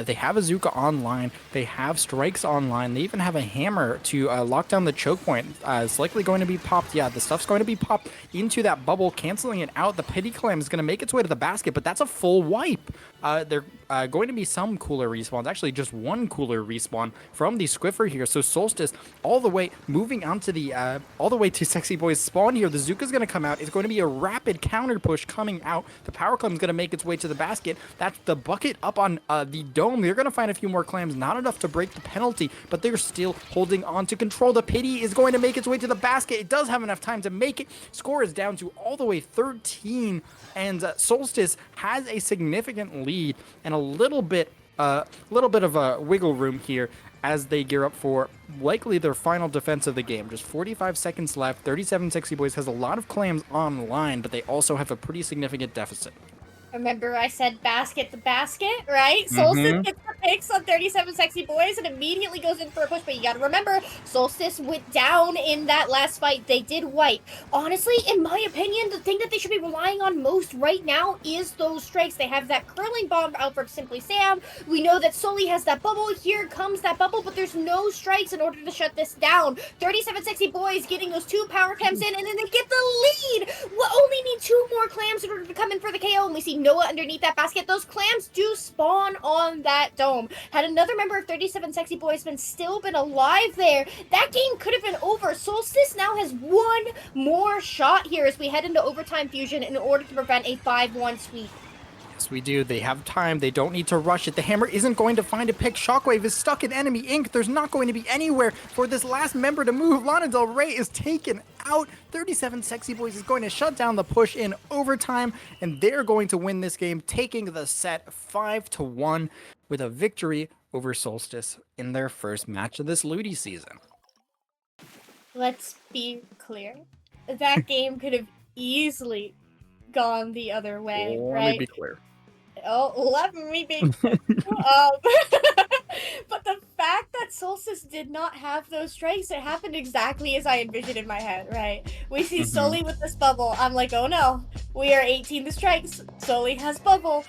They have a Zuka online. They have strikes online. They even have a hammer to lock down the choke point. It's likely going to be popped. Yeah, the stuff's going to be popped into that bubble, canceling it out. The Pity Clam is going to make its way to the basket, but that's a full wipe. There going to be some cooler respawns. Actually, just one cooler respawn from the Squiffer here. So Solstice all the way moving onto the all the way to Sexy Boys spawn here. The Zuka's going to come out. It's going to be a rapid counter push coming out. The Power Clam is going to make its way to the basket. That's the bucket up on the dome. They're going to find a few more clams. Not enough to break the penalty, but they're still holding on to control. The Pity is going to make its way to the basket. It does have enough time to make it. Score is down to all the way 13, and Solstice has a significant lead and a little bit of a wiggle room here as they gear up for likely their final defense of the game. Just 45 seconds left. 37 Sexy Boys has a lot of clams online, but they also have a pretty significant deficit. Remember I said basket to basket, right? Solstice gets the picks on 37 Sexy Boys and immediately goes in for a push, but you gotta remember, Solstice went down in that last fight. They did wipe. Honestly, in my opinion, the thing that they should be relying on most right now is those strikes. They have that curling bomb out for Simply Sam. We know that Sully has that bubble. Here comes that bubble, but there's no strikes in order to shut this down. 37 Sexy Boys getting those 2 power clams in, and then they get the lead. We'll only need 2 more clams in order to come in for the KO, and we see Noah underneath that basket. Those clams do spawn on that dome. Had another member of 37 Sexy Boys still been alive there, that game could have been over. Solstice now has 1 more shot here as we head into overtime fusion in order to prevent a 5-1 sweep. Yes, we do. They have time. They don't need to rush it. The hammer isn't going to find a pick. Shockwave is stuck in enemy ink. There's not going to be anywhere for this last member to move. Lana Del Rey is taken out. 37 Sexy Boys is going to shut down the push in overtime, and they're going to win this game, taking the set 5-1 with a victory over Solstice in their first match of this Ludi season. Let's be clear. That game could have easily gone the other way, right? Let me be clear. Oh, let me be. But the fact that Solstice did not have those strikes, it happened exactly as I envisioned in my head, right? We see Sully with this bubble. I'm like, oh no, we are 18 the strikes. Sully has bubble.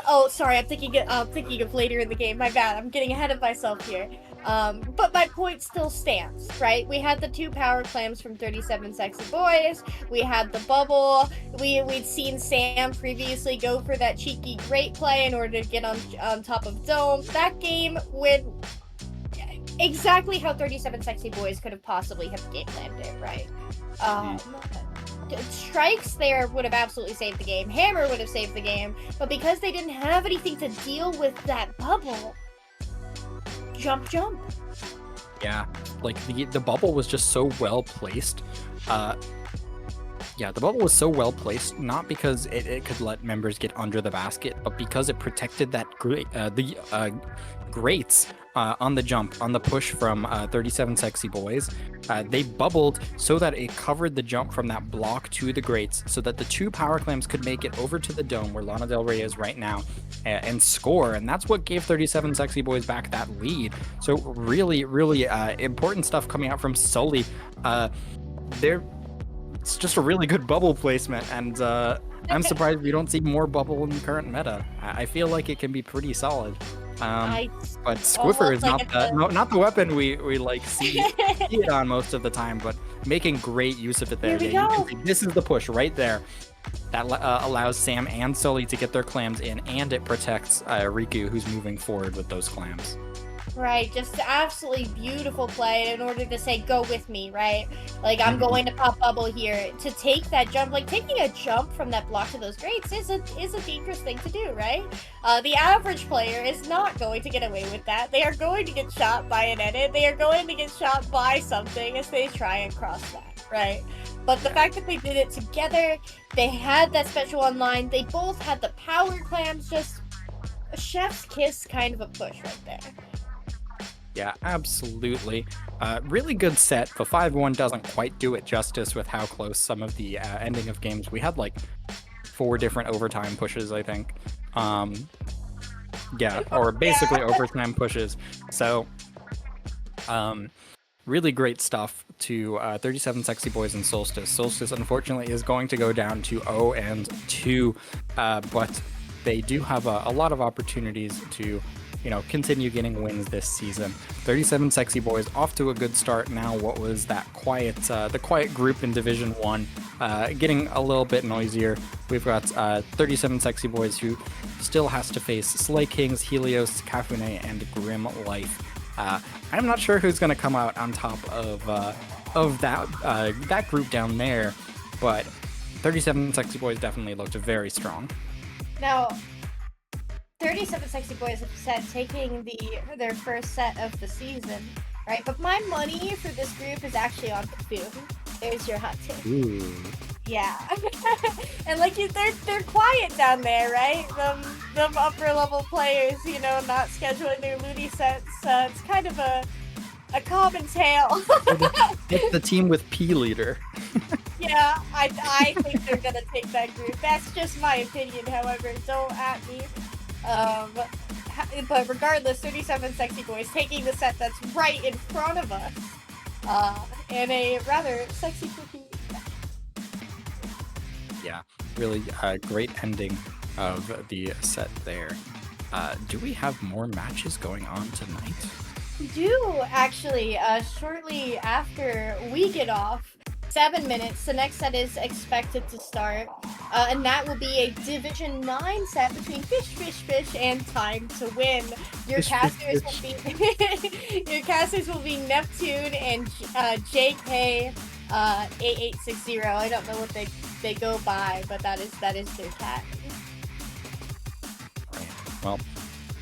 Oh, sorry, I'm thinking of later in the game. My bad. I'm getting ahead of myself here. But my point still stands, right? We had the 2 power clams from 37 Sexy Boys. We had the bubble. We'd seen Sam previously go for that cheeky great play in order to get on top of Dome. That game went exactly how 37 Sexy Boys could have possibly have game planned it, right? Strikes there would have absolutely saved the game. Hammer would have saved the game. But because they didn't have anything to deal with that bubble, jump. Yeah, like the bubble was just so well placed. Yeah, the bubble was so well placed, not because it could let members get under the basket, but because it protected that grates on the jump, on the push from 37 Sexy Boys. They bubbled so that it covered the jump from that block to the grates, so that the 2 power clams could make it over to the dome where Lana Del Rey is right now and score. And that's what gave 37 Sexy Boys back that lead. So really, really important stuff coming out from Sully. It's just a really good bubble placement, and I'm surprised we don't see more bubble in the current meta. I feel like it can be pretty solid. But Squiffer is almost like not the weapon we like see it on most of the time, but making great use of it there. Here we Yeah, you go. can see this is the push right there. That allows Sam and Sully to get their clams in, and it protects Riku, who's moving forward with those clams. Right, just absolutely beautiful play in order to say, go with me, right? Like, I'm going to pop bubble here. To take that jump, like, taking a jump from that block to those grades is a dangerous thing to do, right? The average player is not going to get away with that. They are going to get shot by an edit. They are going to get shot by something as they try and cross that, right? But the fact that they did it together, they had that special online, they both had the power clams, just a chef's kiss kind of a push right there. Yeah, absolutely. Really good set, but 5-1 doesn't quite do it justice with how close some of the ending of games. We had like 4 different overtime pushes, I think. Yeah, or basically overtime pushes. So, really great stuff to 37 Sexy Boys and Solstice. Solstice, unfortunately, is going to go down to 0-2, but they do have a lot of opportunities to continue getting wins this season. 37 Sexy Boys off to a good start now. What was that the quiet group in Division 1 getting a little bit noisier. We've got 37 Sexy Boys who still has to face Slay Kings, Helios, Kafune, and Grim Life. I'm not sure who's going to come out on top of that group down there, but 37 Sexy Boys definitely looked very strong. Now, 37 Sexy Boys have said taking their first set of the season, right? But my money for this group is actually on Kafu. There's your hot tip. Ooh. Yeah. And like they're quiet down there, right? Them upper level players, not scheduling their Ludi sets. It's kind of a common tale. It's the team with P leader. Yeah, I think they're gonna take that group. That's just my opinion, however, don't at me. But regardless, 37 Sexy Boys taking the set that's right in front of us, in a rather sexy cookie. Yeah, really great ending of the set there. Do we have more matches going on tonight? We do, actually. Shortly after we get off, 7 minutes, the next set is expected to start, and that will be a Division 9 set between Fish and Time to Win. Your casters will be Neptune and JK 8860. I don't know what they go by, but that is their cat. Well,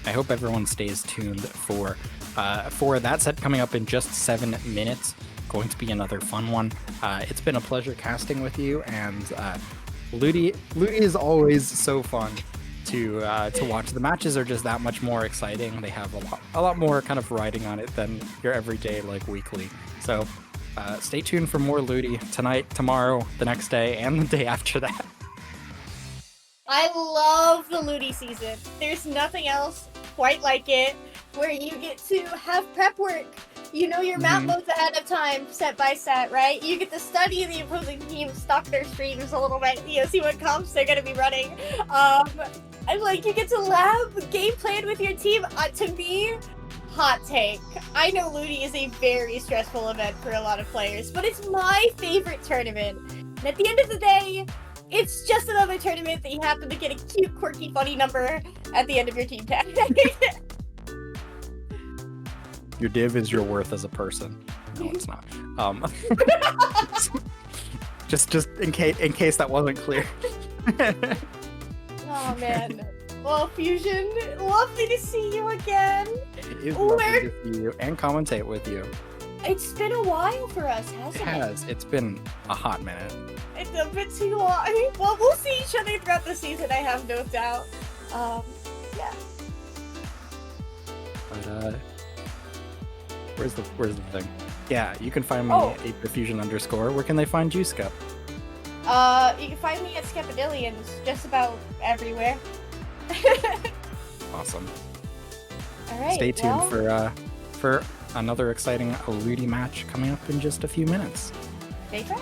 I hope everyone stays tuned for that set coming up in just 7 minutes. Going to be another fun one. It's been a pleasure casting with you, and Ludi is always so fun to watch. The matches are just that much more exciting. They have a lot more kind of riding on it than your everyday like weekly. So stay tuned for more Ludi tonight, tomorrow, the next day, and the day after that. I love the Ludi season. There's nothing else quite like it, where you get to have prep work. You know your map modes ahead of time, set by set, right? You get to study the opposing team, stalk their streams a little bit, see what comps they're gonna be running. And like, you get to lab game plan with your team. To me, hot take. I know Ludi is a very stressful event for a lot of players, but it's my favorite tournament. And at the end of the day, it's just another tournament that you happen to get a cute, quirky, funny number at the end of your team tag. Your div is your worth as a person. No, it's not. Just in case that wasn't clear. Oh man. Well, Fusion, lovely to see you again. It is lovely to see you and commentate with you. It's been a while for us, hasn't it? It has. It's been a hot minute. It's a bit too long. Well, we'll see each other throughout the season, I have no doubt. Yeah. But where's the thing? Yeah, you can find me at @Fusion_. Where can they find you, Skep? You can find me at Skepadillions, just about everywhere. Awesome. All right. Stay tuned for another exciting Ludi match coming up in just a few minutes. Stay fresh.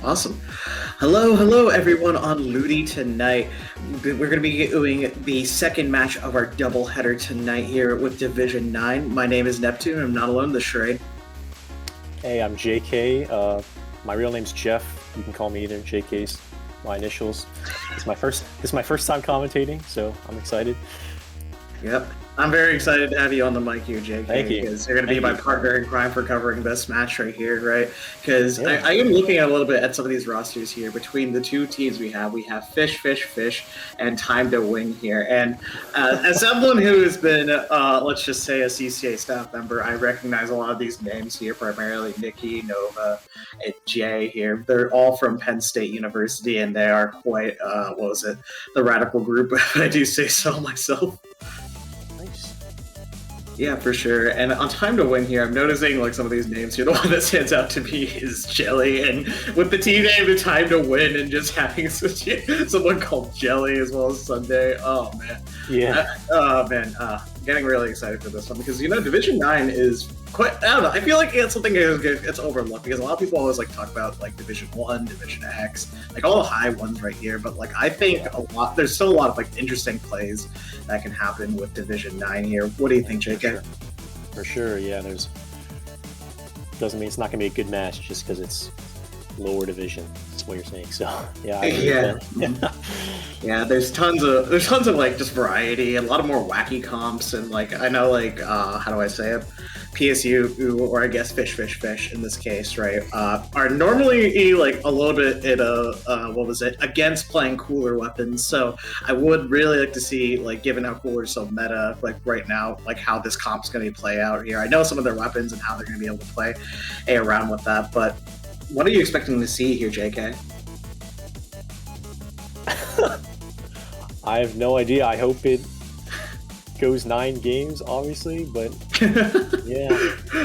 Awesome. Hello everyone on Ludi tonight. We're going to be doing the second match of our doubleheader tonight here with Division 9. My name is Neptune, I'm not alone in the charade. Hey, I'm JK. My real name's Jeff. You can call me either. JK's my initials. This is my first time commentating, so I'm excited. Yep. I'm very excited to have you on the mic here, JK. Thank you. Because you're going to be my partner in crime for covering this match right here, right? Because I am looking at a little bit at some of these rosters here. Between the two teams we have Fish, and Time to Win here. And as someone who has been, let's just say, a CCA staff member, I recognize a lot of these names here, primarily Nikki, Nova, and Jay here. They're all from Penn State University, and they are quite, the radical group, if I do say so myself. Yeah, for sure. And on Time to Win here, I'm noticing like some of these names here. The one that stands out to me is Jelly, and with the team name the Time to Win, and just having someone called Jelly as well as Sunday. Oh man. Yeah. Getting really excited for this one because Division 9 is quite. I don't know. I feel like it's something it's overlooked because a lot of people always like talk about like Division 1, Division X, like all the high ones right here. But like I think there's still a lot of like interesting plays that can happen with Division 9 here. What do you think, JK? For sure, yeah. Doesn't mean it's not gonna be a good match just because it's lower division. That's what you're saying. So yeah, I agree with that. Yeah, there's tons of like just variety, a lot of more wacky comps, and like I know like how do I say it? PSU, or I guess Fish in this case, right, are normally like a little bit against playing cooler weapons. So I would really like to see, like, given how cooler is so meta, like right now, like how this comp's going to play out here. I know some of their weapons and how they're going to be able to play around with that, but what are you expecting to see here, JK? I have no idea. I hope it goes 9 games, obviously, but yeah.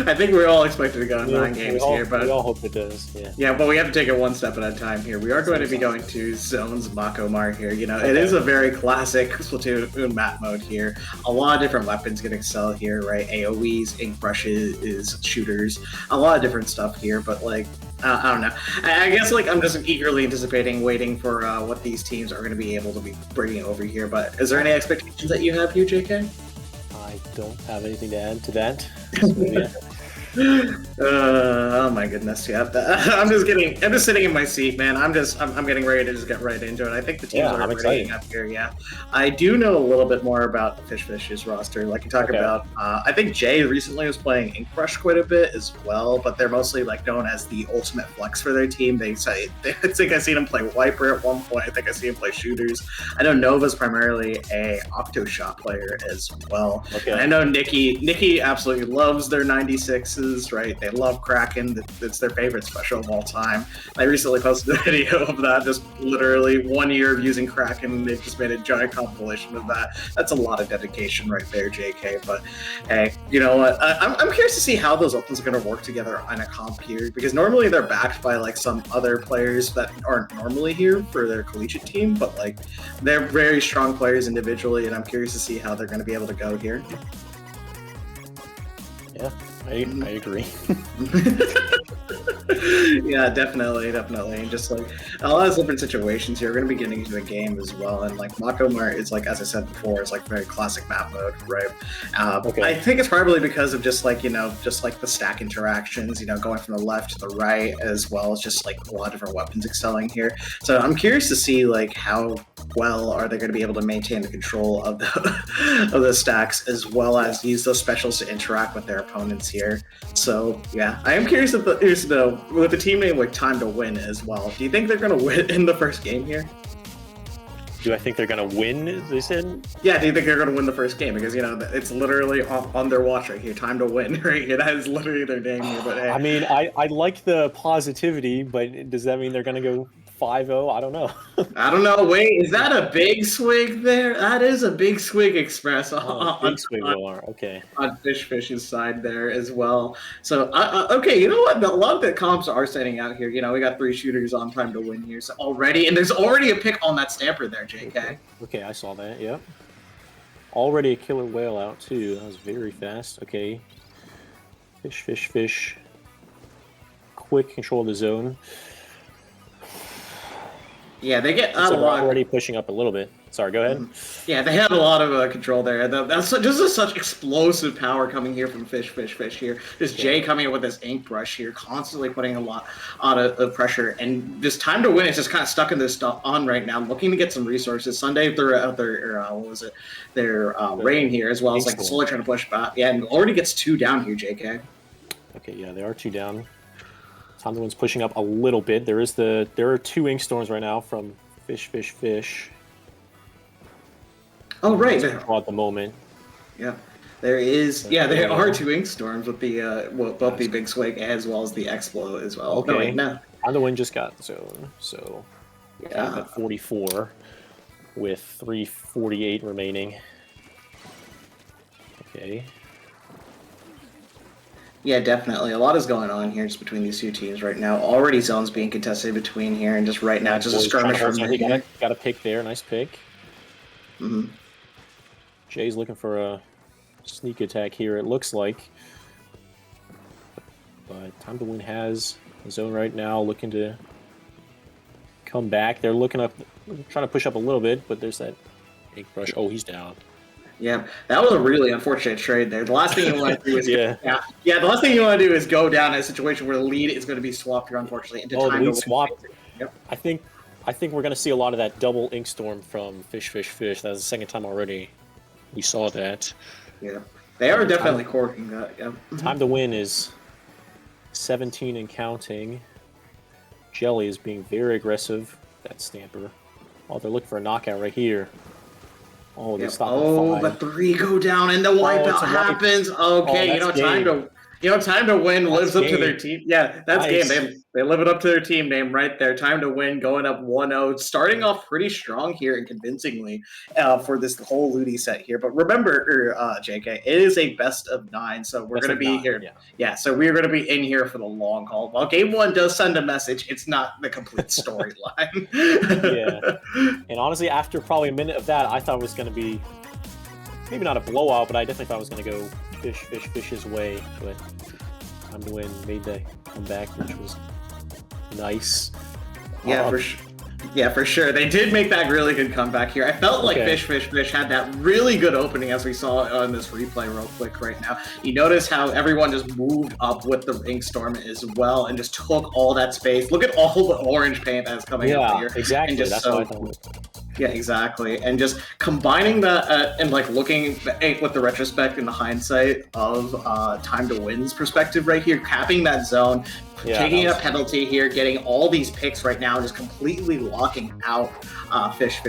I think we're all expected to go 9 games here, but we all hope it does. Yeah. Yeah, but we have to take it one step at a time here. We are going to be going to Zones Makomar here. It is a very classic Splatoon map mode here. A lot of different weapons get excel here, right? AoEs, ink brushes, shooters, a lot of different stuff here. But like, I don't know. I guess like I'm just eagerly anticipating, waiting for what these teams are going to be able to be bringing over here. But is there any expectations that you have here, JK? I don't have anything to add to that. So, yeah. Oh my goodness, yeah. I'm just sitting in my seat, man. I'm getting ready to just get right into it. I think the teams are ready up here, yeah. I do know a little bit more about Fish's roster. Like you talk about, I think Jay recently was playing Ink Brush quite a bit as well, but they're mostly like known as the ultimate flex for their team. I think I've seen him play Wiper at one point. I think I see him play shooters. I know Nova's primarily a Octoshot player as well. Okay. And I know Nikki absolutely loves their 96s. Right? They love Kraken. It's their favorite special of all time. I recently posted a video of that, just literally 1 year of using Kraken, and they've just made a giant compilation of that. That's a lot of dedication right there, JK. But hey, you know what? I'm curious to see how those opens are going to work together on a comp here, because normally they're backed by like some other players that aren't normally here for their collegiate team, but like they're very strong players individually, and I'm curious to see how they're going to be able to go here. Yeah. I agree. Yeah, definitely. And just like a lot of different situations here, we're going to be getting into the game as well. And like Makomar is like, as I said before, it's like very classic map mode, right? I think it's probably because of just like the stack interactions, going from the left to the right, as well as just like a lot of different weapons excelling here. So I'm curious to see like how well are they going to be able to maintain the control of the stacks, as well as use those specials to interact with their opponents here. So yeah, I am curious with the team name like Time to Win as well. Do you think they're going to win in the first game here? Do I think they're going to win, as they said? Yeah, do you think they're going to win the first game? Because, it's literally on their watch right here. Time to Win, right? That is literally their name here. But hey. I mean, I like the positivity, but does that mean they're going to go 5-0? I don't know. I don't know. Wait, is that a big swig there? That is a big swig express on Fish's side there as well. So, okay, you know what? A lot of the comps are setting out here. We got 3 shooters on Time to Win here. So already, and there's already a pick on that stamper there, JK. Okay, I saw that, yep. Already a killer whale out, too. That was very fast. Okay. Fish. Quick control of the zone. Yeah, they get So a lot. already pushing up a little bit. Sorry, go ahead. Yeah, they had a lot of control there. That's just such explosive power coming here from Fish here. Just Jay coming in with this ink brush here, constantly putting a lot of pressure. And this time to win is just kind of stuck in this stuff on right now, looking to get some resources. Sunday, they're out there, what was it? Their rain here, as well as like slowly trying to push back. Yeah, and already gets 2 down here, JK. Okay, yeah, they are 2 down. Time to Win's pushing up a little bit. There are 2 ink storms right now from Fish. Oh, right. At the moment. Yeah. There is, there are 2 ink storms with the both the big swing as well as the Explo as well. Okay. No, wait, no. Time to Win just got zone, so Yeah. at 44 with 348 remaining. Okay. Yeah, definitely. A lot is going on here just between these 2 teams right now. Already zones being contested between here, and just right now, just a skirmish from He got a pick there. Nice pick. Mm-hmm. Jay's looking for a sneak attack here, it looks like. But Time to Win has a zone right now, looking to come back. They're looking up, trying to push up a little bit, but there's that ink brush. Oh, he's down. Yeah, that was a really unfortunate trade there. The last thing you want to do is the last thing you want to do is go down in a situation where the lead is going to be swapped here, unfortunately, into the time lead to swap. Yep. I think we're going to see a lot of that double ink storm from Fish. That's the second time already we saw that. Yeah, they are definitely corking that. Yeah. Time to Win is 17 and counting. Jelly is being very aggressive. That Stamper. Oh, they're looking for a knockout right here. Oh, they stop. Oh, the 3 go down and the wipeout happens. Okay, Time to Win lives up to their team. Yeah, that's nice. Game. They live it up to their team name right there. Time to Win, going up 1-0, starting off pretty strong here and convincingly for this whole Ludi set here. But remember, JK, it is a best of 9, so we're going to be here. Yeah, so we're going to be in here for the long haul. While Game 1 does send a message, it's not the complete storyline. Yeah, and honestly, after probably a minute of that, I thought it was going to be maybe not a blowout, but I definitely thought it was going to go Fish's way. But Time to Win made the comeback, which was nice. Yeah, for sure. They did make that really good comeback here. I felt like Fish had that really good opening, as we saw on this replay real quick right now. You notice how everyone just moved up with the ink storm as well and just took all that space. Look at all the orange paint that's coming up here. Yeah, exactly. That's what I thought. Yeah, exactly. And just combining that and like looking with the retrospect and the hindsight of Time to Win's perspective right here, capping that zone, taking a penalty here, getting all these picks right now, just completely locking out Fish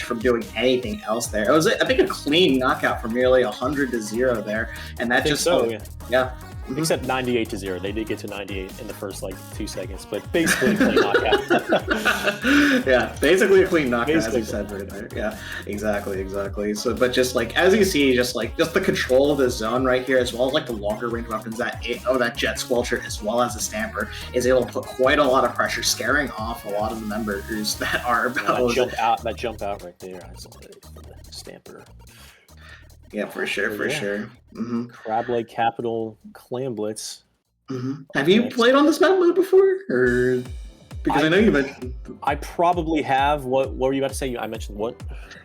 from doing anything else there. It was, I think, a clean knockout from nearly 100-0 there, and that just yeah. Except 98-0. They did get to 98 in the first 2 seconds, but basically a clean knockout. Yeah, basically a clean knockout, as you said right there. Yeah, exactly. So, but just as you see, just the control of the zone right here, as well as the longer range weapons that Jet Squelcher, as well as the Stamper, is able to put quite a lot of pressure, scaring off a lot of the members that are about that jump out right there. I saw the Stamper. Yeah, for sure. Mm-hmm. Crab Leg Capital Clam Blitz. Mm-hmm. Have you played on this map mode before? Or because I know you mentioned. I probably have. What were you about to say? I mentioned what?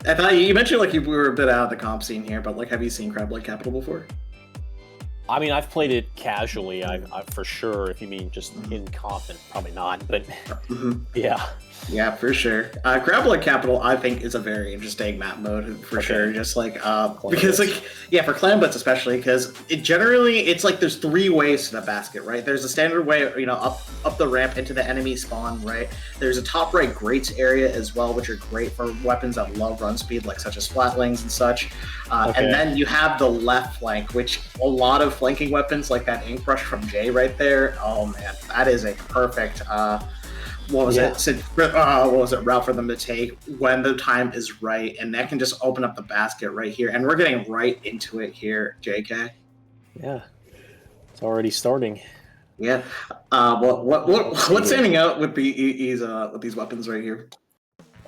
I thought you mentioned you were a bit out of the comp scene here, but have you seen Crab Leg Capital before? I mean, I've played it casually. I for sure. If you mean just in comp, then probably not. But yeah. Yeah, for sure. Crab Leg Capital, I think, is a very interesting map mode for sure. Just because for clan blitz especially, because it's there's 3 ways to the basket, right? There's a standard way, up the ramp into the enemy spawn, right? There's a top right grates area as well, which are great for weapons that love run speed, such as flatlings and such. And then you have the left flank, which a lot of flanking weapons, like that ink brush from Jay right there. Oh man, that is a perfect. What was it? Route for them to take when the time is right, and that can just open up the basket right here. And we're getting right into it here, JK. Yeah, it's already starting. Yeah. What's standing out with these weapons right here?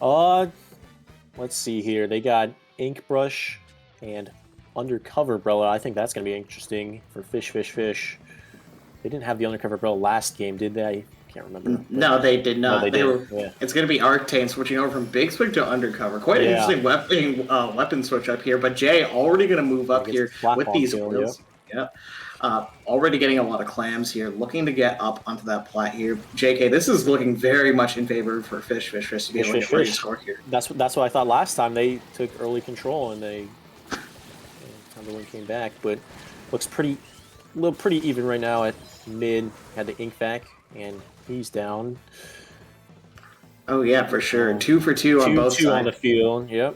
Let's see here. They got ink brush and undercover umbrella. I think that's going to be interesting for Fish. They didn't have the undercover umbrella last game, did they? can't remember. No, they did not. No, they did. Were. Yeah. It's going to be Arctane switching over from Big Swing to Undercover. Quite an interesting weapon switch up here. But Jay already going to move up here with these wheels. Yep. Already getting a lot of clams here, looking to get up onto that plat here. JK, this is looking very much in favor for Fish to be able to get a score here. That's what I thought last time. They took early control and time the win came back, but looks pretty even right now at mid. Had the ink back and he's down. Oh yeah, for sure. 2 for 2 on both sides. 2 on the field. Yep.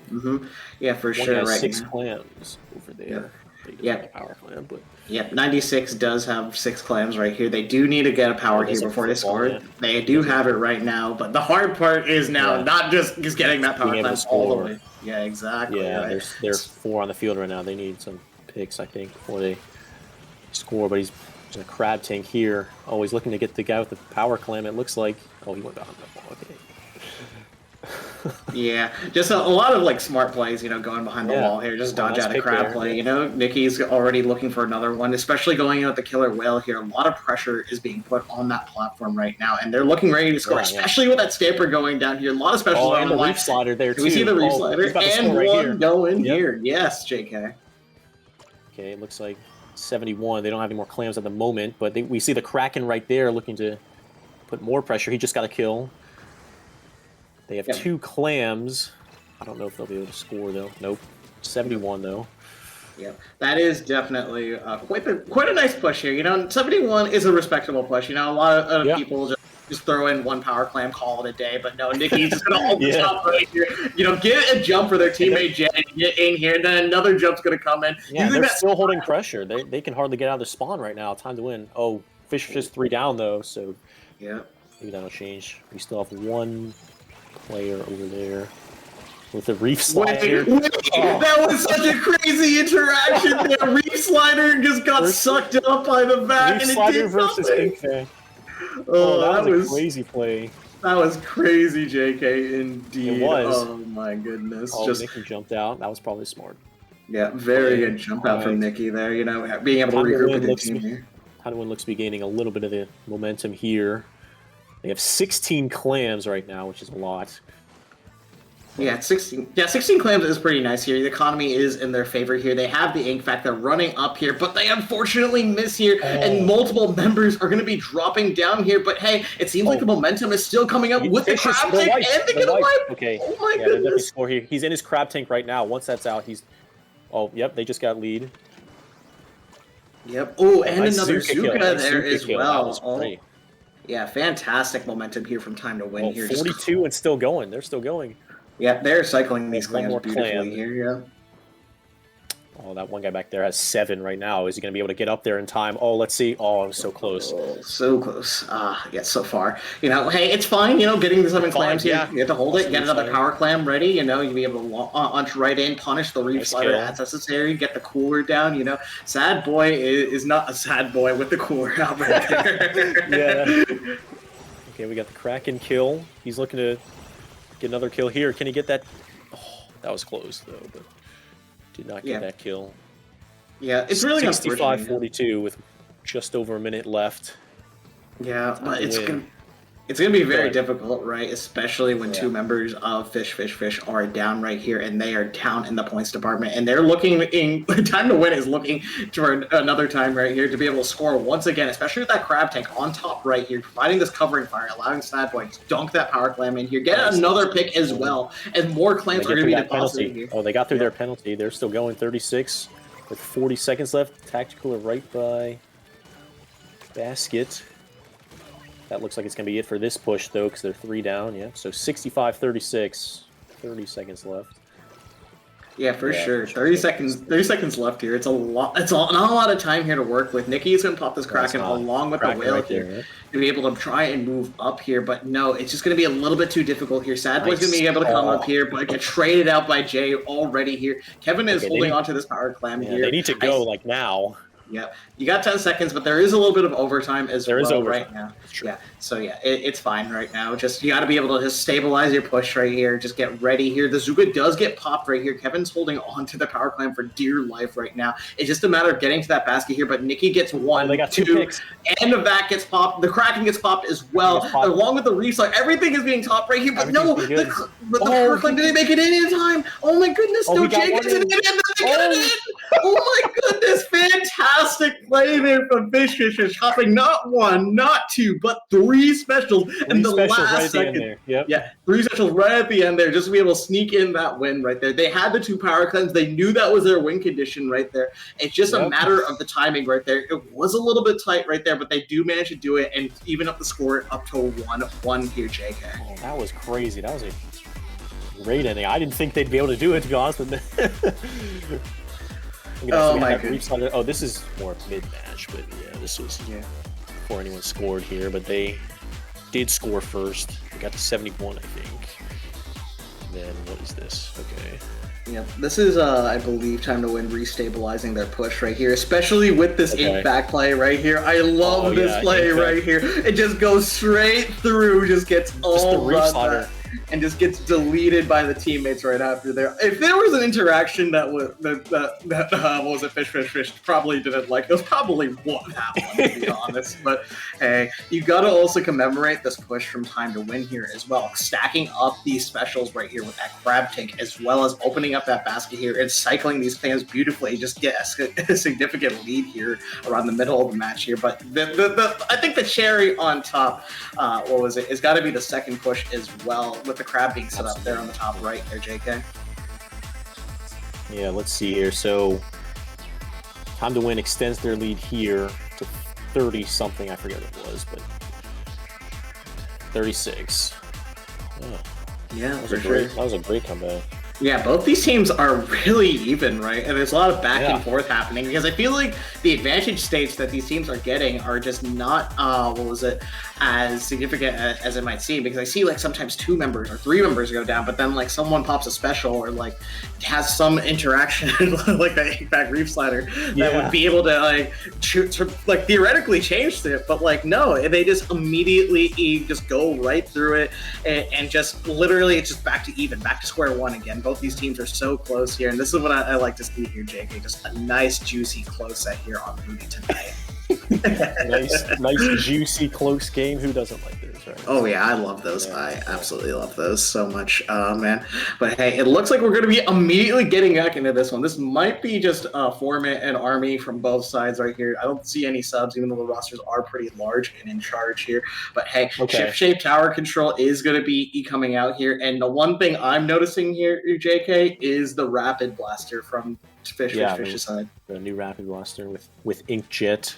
Yeah, for sure. Right. 6 clams over there. Yeah. Power clam, but. Yep, 96 does have 6 clams right here. They do need to get a power here before they score. Yeah. They do have it right now, but the hard part is now not just getting that power clam all the way. Yeah, exactly. Yeah, there's 4 on the field right now. They need some picks, I think, before they score, but he's a crab tank here. Oh, he's looking to get the guy with the power clam, it looks like. Oh, he went behind the ball. Okay. Yeah, just a lot of smart plays, going behind the wall here, just dodge out a crab play. Nicky's already looking for another one, especially going in with the killer whale here. A lot of pressure is being put on that platform right now, and they're looking ready to score, especially with that stamper going down here. A lot of specials on the reef slider there too. We see the reef slider and one going here. Yes, JK. Okay, it looks like 71. They don't have any more clams at the moment, but we see the Kraken right there looking to put more pressure. He just got a kill. They have 2 clams. I don't know if they'll be able to score, though. Nope. 71, though. Yeah, that is definitely quite a nice push here. 71 is a respectable push. A lot of people just throw in 1 power clam, call it a day. But no, Nicky's just going to open up right here. Get a jump for their teammate Jay, get in here, and then another jump's going to come in. Yeah, they're still holding pressure. They can hardly get out of the spawn right now. Time to win. Oh, Fish is 3 down, though, so maybe that'll change. We still have 1 player over there with the reef slider. That was such a crazy interaction there. Reef slider just got sucked up by the back, reef and slider it did versus something. That was a crazy play. That was crazy, JK. Indeed. It was. Oh my goodness. Nicky jumped out. That was probably smart. Yeah, very good jump out from Nicky there. Being able to regroup with the team here. Hadouin looks to be gaining a little bit of the momentum here. They have 16 clams right now, which is a lot. Yeah, 16 clams is pretty nice here. The economy is in their favor here. They have the ink fact. They're running up here, but they unfortunately miss here, and multiple members are going to be dropping down here. But hey, it seems like the momentum is still coming up with the crab tank and the killer wipe. Okay. Oh my goodness. Score here. He's in his crab tank right now. Once that's out, he's... Oh, yep, they just got lead. Yep. Oh, and nice another Zuka there as well. That was great. Yeah, fantastic momentum here from Time to Win here. 42 and still going. They're still going. Yeah, they're cycling these clams beautifully here, yeah. Oh, that one guy back there has 7 right now. Is he going to be able to get up there in time? Oh, let's see. Oh, I'm so close. So close. Yeah, so far. Hey, it's fine, getting the 7 clams here. You have to hold it, get another power clam ready, you'll be able to launch right in, punish the reef slider as necessary, get the cooler down, Sad Boy is not a sad boy with the cooler out right there. Okay, we got the Kraken kill. He's looking to get another kill here. Can he get that? Oh, that was close, though, but did not get that kill. Yeah, it's really 65-42 with just over a minute left. Yeah, but it's gonna be very difficult, right? Especially when 2 members of Fish are down right here, and they are down in the points department, and they're looking Time to Win is looking for another time right here to be able to score once again, especially with that crab tank on top right here, providing this covering fire, allowing Sad Boy to dunk that power clam in here, get another pick as well, and more clams are going to be deposited here. Oh, they got through their penalty. They're still going 36 with 40 seconds left. Tactical right by basket. That looks like it's going to be it for this push, though, because they're 3 down. Yeah, so 65-36, 30 seconds left. Yeah, for sure. 30 seconds left here. It's a lot. It's not a lot of time here to work with. Nicky's going to pop this Kraken along with the whale here to be able to try and move up here. But no, it's just going to be a little bit too difficult here. Sad Boy's going to be able to come up here, but get traded out by Jay already here. Kevin is holding on to this power clam here. They need to go now. Yep. You got 10 seconds, but there is a little bit of overtime as There well is overtime. right now. Yeah. So yeah, it's fine right now. Just you got to be able to just stabilize your push right here. Just get ready here. The Zuka does get popped right here. Kevin's holding on to the power climb for dear life right now. It's just a matter of getting to that basket here. But Nikki gets one, they got 2, picks. and of that gets popped. The Kraken gets popped as well, along with the Reefslide. Everything is being topped right here. But no, the power climb didn't make it in time. Oh my goodness! No, Jake isn't in. Oh my goodness! Fantastic play there from Fish, chopping not 1, not 2, but 3 specials in the last second. Yep. Yeah, 3 specials right at the end there, just to be able to sneak in that win right there. They had the 2 power cleanse. They knew that was their win condition right there. It's just a matter of the timing right there. It was a little bit tight right there, but they do manage to do it and even up the score up to 1-1 here, JK. Oh, that was crazy. That was a great ending. I didn't think they'd be able to do it, to be honest with Oh my goodness. Oh, this is more mid-match, but yeah, this was before anyone scored here, but they did score first. They got to 71, I think. And then what is this? Okay. Yep, this is, I believe, time to win, restabilizing their push right here, especially with this ink back play right here. I love this play right here. It just goes straight through, just gets all run back, and just gets deleted by the teammates right after there. If there was an interaction that was what was it, Fish probably didn't like, it was probably what happened, to be honest. But hey, you got to also commemorate this push from time to win here as well, stacking up these specials right here with that crab tank, as well as opening up that basket here and cycling these clams beautifully. Just get a significant lead here around the middle of the match here. But I think the cherry on top, what was it? It's got to be the second push as well, with the crab being set up there on the top right there, JK. Yeah, let's see here. So, time to win extends their lead here to 30-something. I forget what it was, but 36. Oh, yeah, that was a great comeback. Yeah, both these teams are really even, right? And there's a lot of back and forth happening, because I feel like the advantage states that these teams are getting are just not, as significant as it might seem, because I see like sometimes 2 members or 3 members go down, but then like someone pops a special or like has some interaction like that Impact Reef Slider that would be able to like theoretically change it, but like no, they just immediately just go right through it and just literally it's just back to even, back to square one again. Both these teams are so close here, and this is what I like to see here, JK. Just a nice, juicy, close set here on Rudy tonight. nice, juicy, close game. Who doesn't like this, right? Oh yeah, I love those. Yeah, I absolutely love those so much, man. But hey, it looks like we're going to be immediately getting back into this one. This might be just Foreman and Army from both sides right here. I don't see any subs, even though the rosters are pretty large and in charge here. But hey, ship-shape tower control is going to be coming out here. And the one thing I'm noticing here, JK, is the rapid blaster from Fish's side. The new rapid blaster with Inkjet.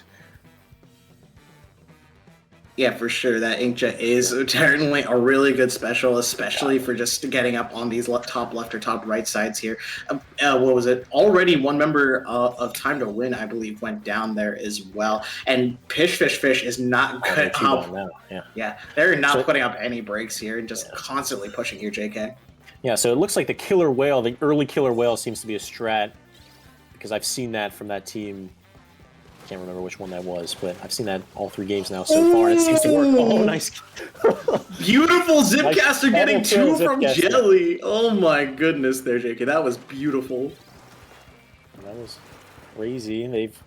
Yeah, for sure. That Inkjet is certainly a really good special, especially for just getting up on these top left or top right sides here. What was it? Already one member of Time to Win, I believe, went down there as well. And Fish is not good up. Yeah, they're not putting up any breaks here and just constantly pushing here, JK. Yeah, so it looks like the Killer Whale, the early Killer Whale seems to be a strat, because I've seen that from that team. I can't remember which one that was, but I've seen that all 3 games now so far, and it seems to work. Oh, nice. Beautiful Zipcaster getting 2 from Jelly. Oh my goodness there, JK. That was beautiful. That was crazy. They've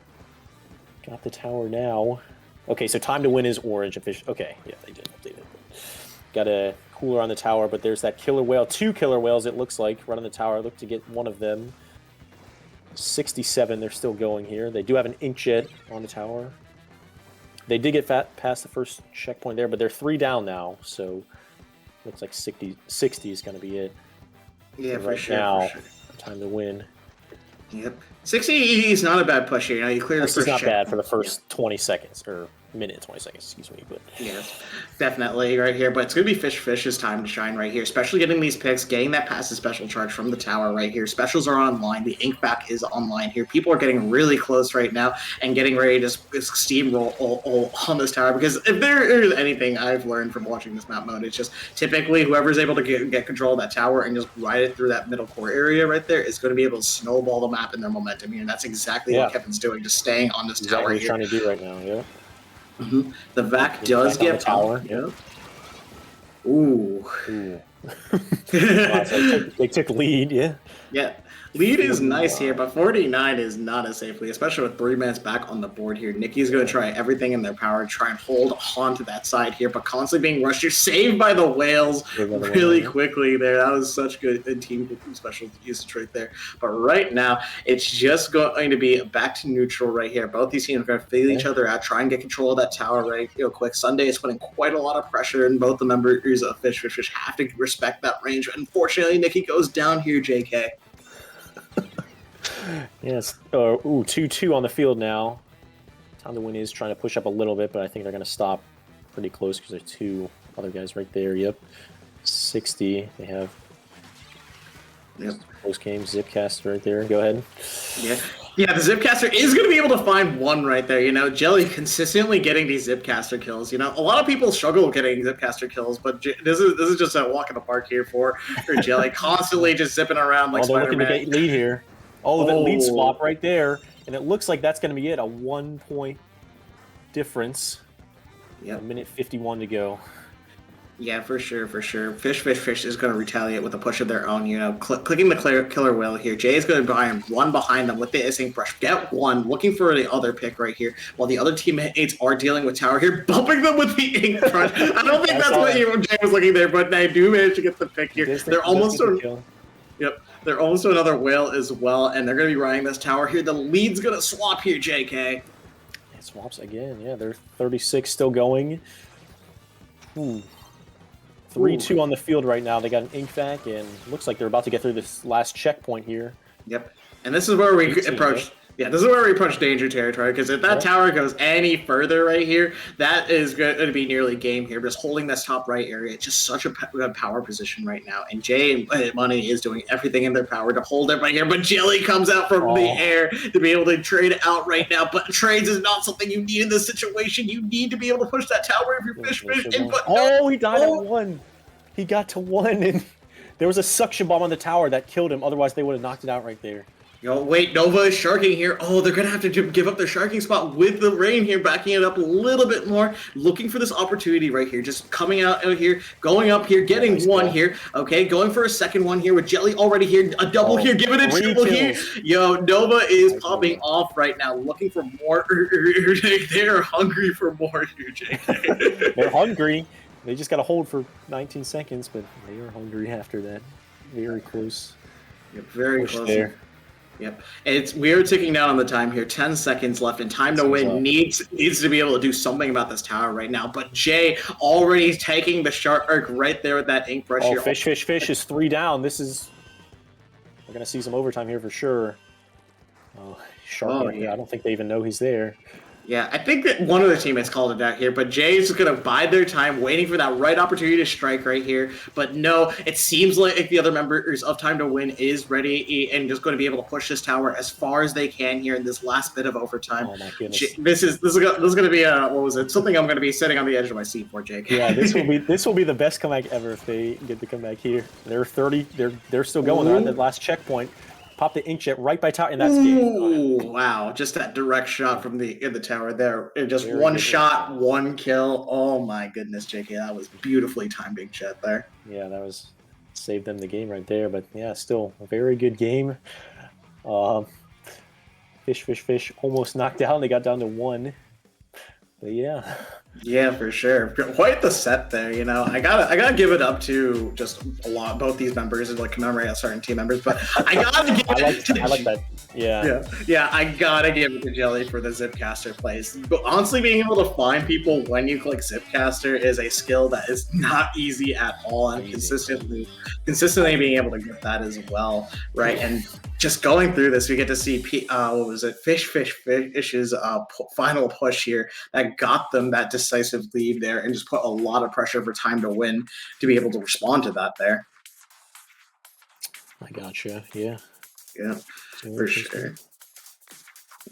got the tower now. Okay, so Time to Win is orange. Okay, yeah, they did update it. Got a cooler on the tower, but there's that Killer Whale. 2 Killer Whales, it looks like, right on the tower. Look to get one of them. 67, they're still going here. They do have an Inkjet on the tower. They did get past the first checkpoint there, but they're 3 down now, so looks like 60 is going to be it. Yeah, for sure. Now, Time to Win. Yep. 60 is not a bad push here. You clear the first checkpoint. It's not bad for the first first 20 seconds, or minute and 20 seconds, excuse me. But yes, definitely right here. But it's going to be Fish's time to shine right here, especially getting these picks, getting that passive special charge from the tower right here. Specials are online. The ink back is online here. People are getting really close right now and getting ready to steamroll on this tower, because if there is anything I've learned from watching this map mode, it's just typically whoever's able to get control of that tower and just ride it through that middle core area right there is going to be able to snowball the map in their momentum here. And that's exactly what Kevin's doing, just staying on this tower he's here. trying to do right now, yeah. The vac does get tower. Yeah. Ooh. They took lead, yeah. Yeah. Lead is nice here, but 49 is not as safely, especially with 3 man's back on the board here. Nikki's going to try everything in their power to try and hold on to that side here, but constantly being rushed here. Saved by the whales really quickly there. That was such good team special usage right there. But right now, it's just going to be back to neutral right here. Both these teams are going to feel each other out, try and get control of that tower right real quick. Sunday is putting quite a lot of pressure, and both the members of Fish have to respect that range. Unfortunately, Nikki goes down here, JK. Yes. 2-2 on the field now. Time to Win is trying to push up a little bit, but I think they're going to stop pretty close because there's 2 other guys right there. Yep. 60. They have close game. Zipcaster right there. Go ahead. Yeah, the Zipcaster is going to be able to find one right there. You know, Jelly consistently getting these Zipcaster kills. You know, a lot of people struggle getting Zipcaster kills, but this is just a walk in the park here for Jelly. Constantly just zipping around like Spider-Man. They're looking to get lead here. Oh, the lead swap right there. And it looks like that's going to be it. A 1-point difference. Yep. 1:51 to go. Yeah, for sure. Fish is going to retaliate with a push of their own, you know, clicking the killer whale here. Jay is going to try and run behind them with the Ink Brush. Get one, looking for the other pick right here, while the other teammates are dealing with tower here, bumping them with the Ink Brush. I don't think that's what Jay was looking there, but they do manage to get the pick here. They're almost they're almost to another whale as well, and they're going to be riding this tower here. The lead's going to swap here, JK. It swaps again, yeah. They're 36 still going. 3-2 on the field right now. They got an ink vac, and looks like they're about to get through this last checkpoint here. Yep. And this is where we approach. Yeah, this is where we approach danger territory, because if that tower goes any further right here, that is going to be nearly game here. Just holding this top right area, it's just such a power position right now. And Jay and Money is doing everything in their power to hold it right here. But Jelly comes out from the air to be able to trade out right now. But trades is not something you need in this situation. You need to be able to push that tower if you're fish. He died at 1. He got to 1, and there was a suction bomb on the tower that killed him. Otherwise, they would have knocked it out right there. Yo, wait, Nova is sharking here. Oh, they're going to have to give up their sharking spot with the rain here, backing it up a little bit more, looking for this opportunity right here, just coming out here, going up here, getting one here, okay, going for a second one here with Jelly already here, a double here, giving it a triple here. Yo, Nova is popping off right now, looking for more. They're hungry for more here, Jake. They're hungry. They just got to hold for 19 seconds, but they are hungry after that. Very close. Yep, very close there. Yep, we are ticking down on the time here. 10 seconds left, and Time to Win needs to be able to do something about this tower right now. But Jay already taking the shark right there with that ink brush here. Fish is 3 down. We're gonna see some overtime here for sure. Shark, I don't think they even know he's there. Yeah, I think that one of the teammates called it out here, but Jay's just going to bide their time, waiting for that right opportunity to strike right here. But no, it seems like the other members of Time to Win is ready and just going to be able to push this tower as far as they can here in this last bit of overtime. Oh my goodness. This is going to be something I'm going to be sitting on the edge of my seat for, Jake. Yeah, this will be the best comeback ever if they get the comeback here. They're 30. They're still going. They're at the last checkpoint. Pop the inkjet right by tower, and that's game. Ooh, wow. Just that direct shot from the tower there. Just one shot, one kill. Oh my goodness, JK. That was beautifully timed inkjet there. Yeah, that was saved them the game right there. But yeah, still a very good game. Fish almost knocked out. They got down to 1. But yeah. Yeah, for sure. Quite the set there, you know. I gotta give it up to just both these members and like commemorate certain team members, but I gotta give it to I like that. Yeah, I gotta give it to Jelly for the Zipcaster plays. But honestly, being able to find people when you click Zipcaster is a skill that is not easy at all, and consistently being able to get that as well, right? And just going through this, we get to see what was it, Fish's final push here that got them that decisive lead there, and just put a lot of pressure for Time to Win to be able to respond to that there. I gotcha. Yeah. Yeah, for sure.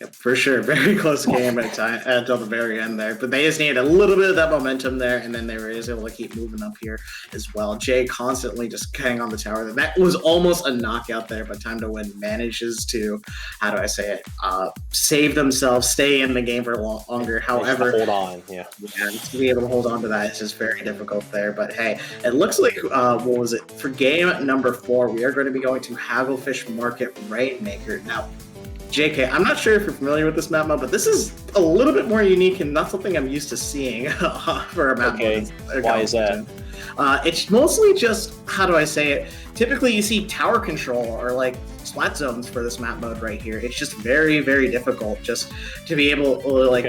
Yep, for sure. Very close game until the very end there. But they just needed a little bit of that momentum there, and then they were able to keep moving up here as well. Jay constantly just hanging on the tower. That was almost a knockout there, but Time to Win manages to, how do I say it, save themselves, stay in the game for longer. However, hold on, yeah. To be able to hold on to that is just very difficult there. But hey, it looks like, what was it, for game number 4, we are going to be going to Hagglefish Market Rainmaker. Now, JK, I'm not sure if you're familiar with this map mode, but this is a little bit more unique and not something I'm used to seeing for a map mode. Why is that? It's mostly just, how do I say it? Typically, you see tower control or like splat zones for this map mode right here. It's just very, very difficult just to be able to like,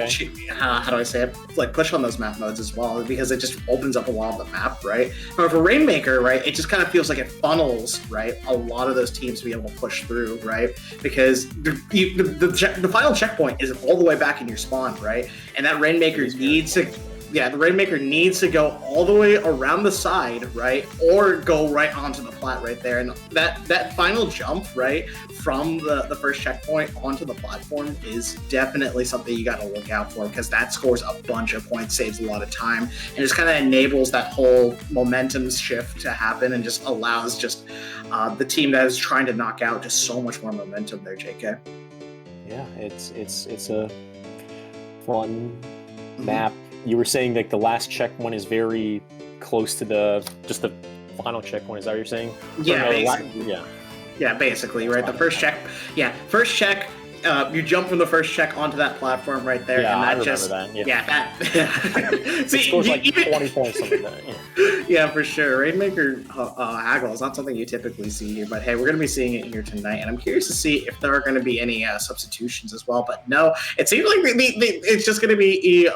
how do I say it? Like push on those map modes as well, because it just opens up a lot of the map, right? However, for Rainmaker, right, it just kind of feels like it funnels, right, a lot of those teams to be able to push through, right? Because the final checkpoint is all the way back in your spawn, right? And that Rainmaker needs to. Yeah, the Rainmaker needs to go all the way around the side, right, or go right onto the plat right there. And that final jump, right, from the first checkpoint onto the platform is definitely something you got to look out for, because that scores a bunch of points, saves a lot of time, and just kind of enables that whole momentum shift to happen, and just allows just the team that is trying to knock out just so much more momentum there, JK. Yeah, it's a fun map. You were saying like the last checkpoint is very close to the final checkpoint. Is that what you're saying? Yeah, yeah, basically, right. The first check, you jump from the first check onto that platform right there, yeah, and that I remember just that. yeah. See, it scores like 20 points something like that. Yeah. Yeah, for sure. Rainmaker haggle is not something you typically see here, but hey, we're going to be seeing it here tonight, and I'm curious to see if there are going to be any substitutions as well. But no, it seems like it's just going to be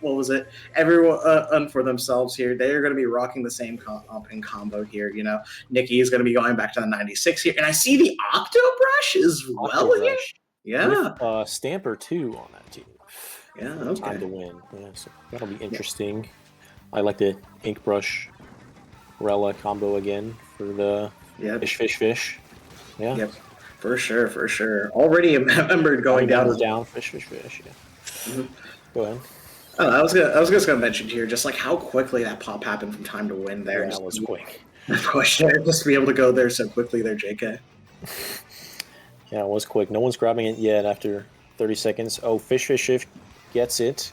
what was it? Everyone for themselves here. They are going to be rocking the same combo here. You know, Nikki is going to be going back to the 96 here, and I see the Octobrush as well here. Yeah, with, Stamper too on that team. Yeah, okay. Time to Win. Yeah, so that'll be interesting. I like the Ink Brush Rella combo again for the fish. Yeah. Yep. For sure. Already a member going down. Fish. Yeah. Mm-hmm. Go ahead. I was just gonna mention here just like how quickly that pop happened from Time to Win there. Yeah, that was quick. Push there, just to be able to go there so quickly there, JK. Yeah, it was quick. No one's grabbing it yet after 30 seconds. Oh, Fish gets it.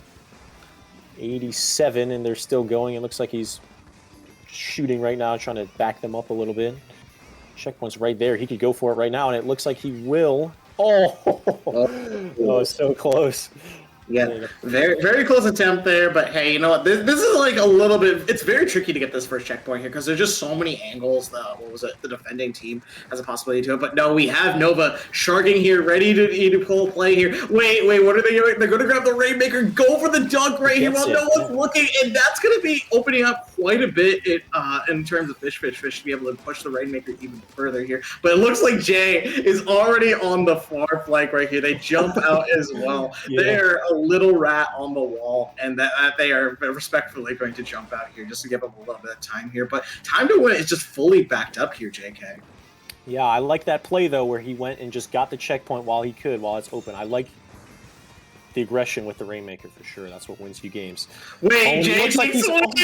87, and they're still going. It looks like he's shooting right now, trying to back them up a little bit. Checkpoint's right there. He could go for it right now, and it looks like he will. Oh, so close. Yeah, very, very close attempt there, but hey, you know what? This is like a little bit. It's very tricky to get this first checkpoint here because there's just so many angles. The defending team has a possibility to it, but no, we have Nova sharking here, ready to pull play here. Wait, what are they doing? They're going to grab the Rainmaker, go for the dunk right here while no one's looking, and that's going to be opening up quite a bit in terms of Fish to be able to push the Rainmaker even further here. But it looks like Jay is already on the far flank right here. They jump out as well. Yeah. They're a little rat on the wall, and that they are respectfully going to jump out here just to give up a little bit of time here. But Time to Win is just fully backed up here, JK. Yeah, I like that play though, where he went and just got the checkpoint while it's open. I like the aggression with the Rainmaker for sure. That's what wins you games. Wait, Jay, looks like he's what was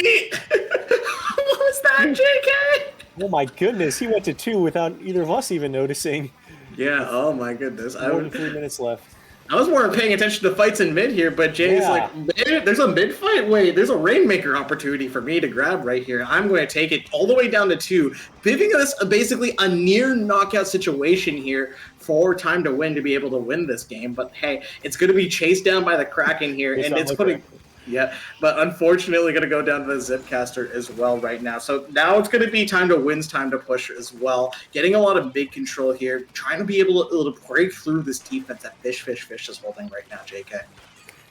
that, JK? Oh my goodness, he went to 2 without either of us even noticing. Yeah, oh my goodness. More than 3 minutes left. I was more paying attention to fights in mid here, but Jay's like, there's a mid fight? Wait, there's a Rainmaker opportunity for me to grab right here. I'm going to take it all the way down to 2, giving us basically a near knockout situation here for Time to Win to be able to win this game. But hey, it's going to be chased down by the Kraken here, and it's putting... Yeah, but unfortunately going to go down to the Zipcaster as well right now. So now it's going to be Time to Win's time to push as well. Getting a lot of big control here, trying to be able to break through this defense that Fish is holding right now, JK.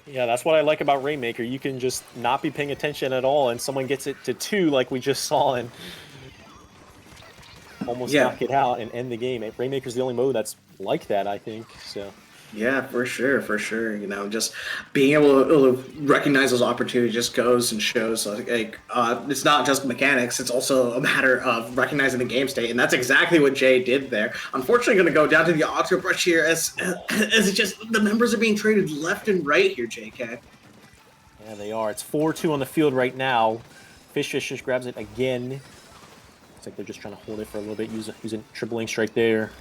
Yeah, that's what I like about Rainmaker. You can just not be paying attention at all, and someone gets it to 2 like we just saw. And almost knock it out and end the game. Rainmaker's the only mode that's like that, I think. So. Yeah, for sure. Just being able to recognize those opportunities just goes and shows it's not just mechanics, it's also a matter of recognizing the game state, and that's exactly what Jay did there. Unfortunately, going to go down to the Octo Brush here as it's just the members are being traded left and right here, JK. Yeah, they are. It's 4-2 on the field right now. Fish just grabs it again. Looks like they're just trying to hold it for a little bit, using triple link strike there.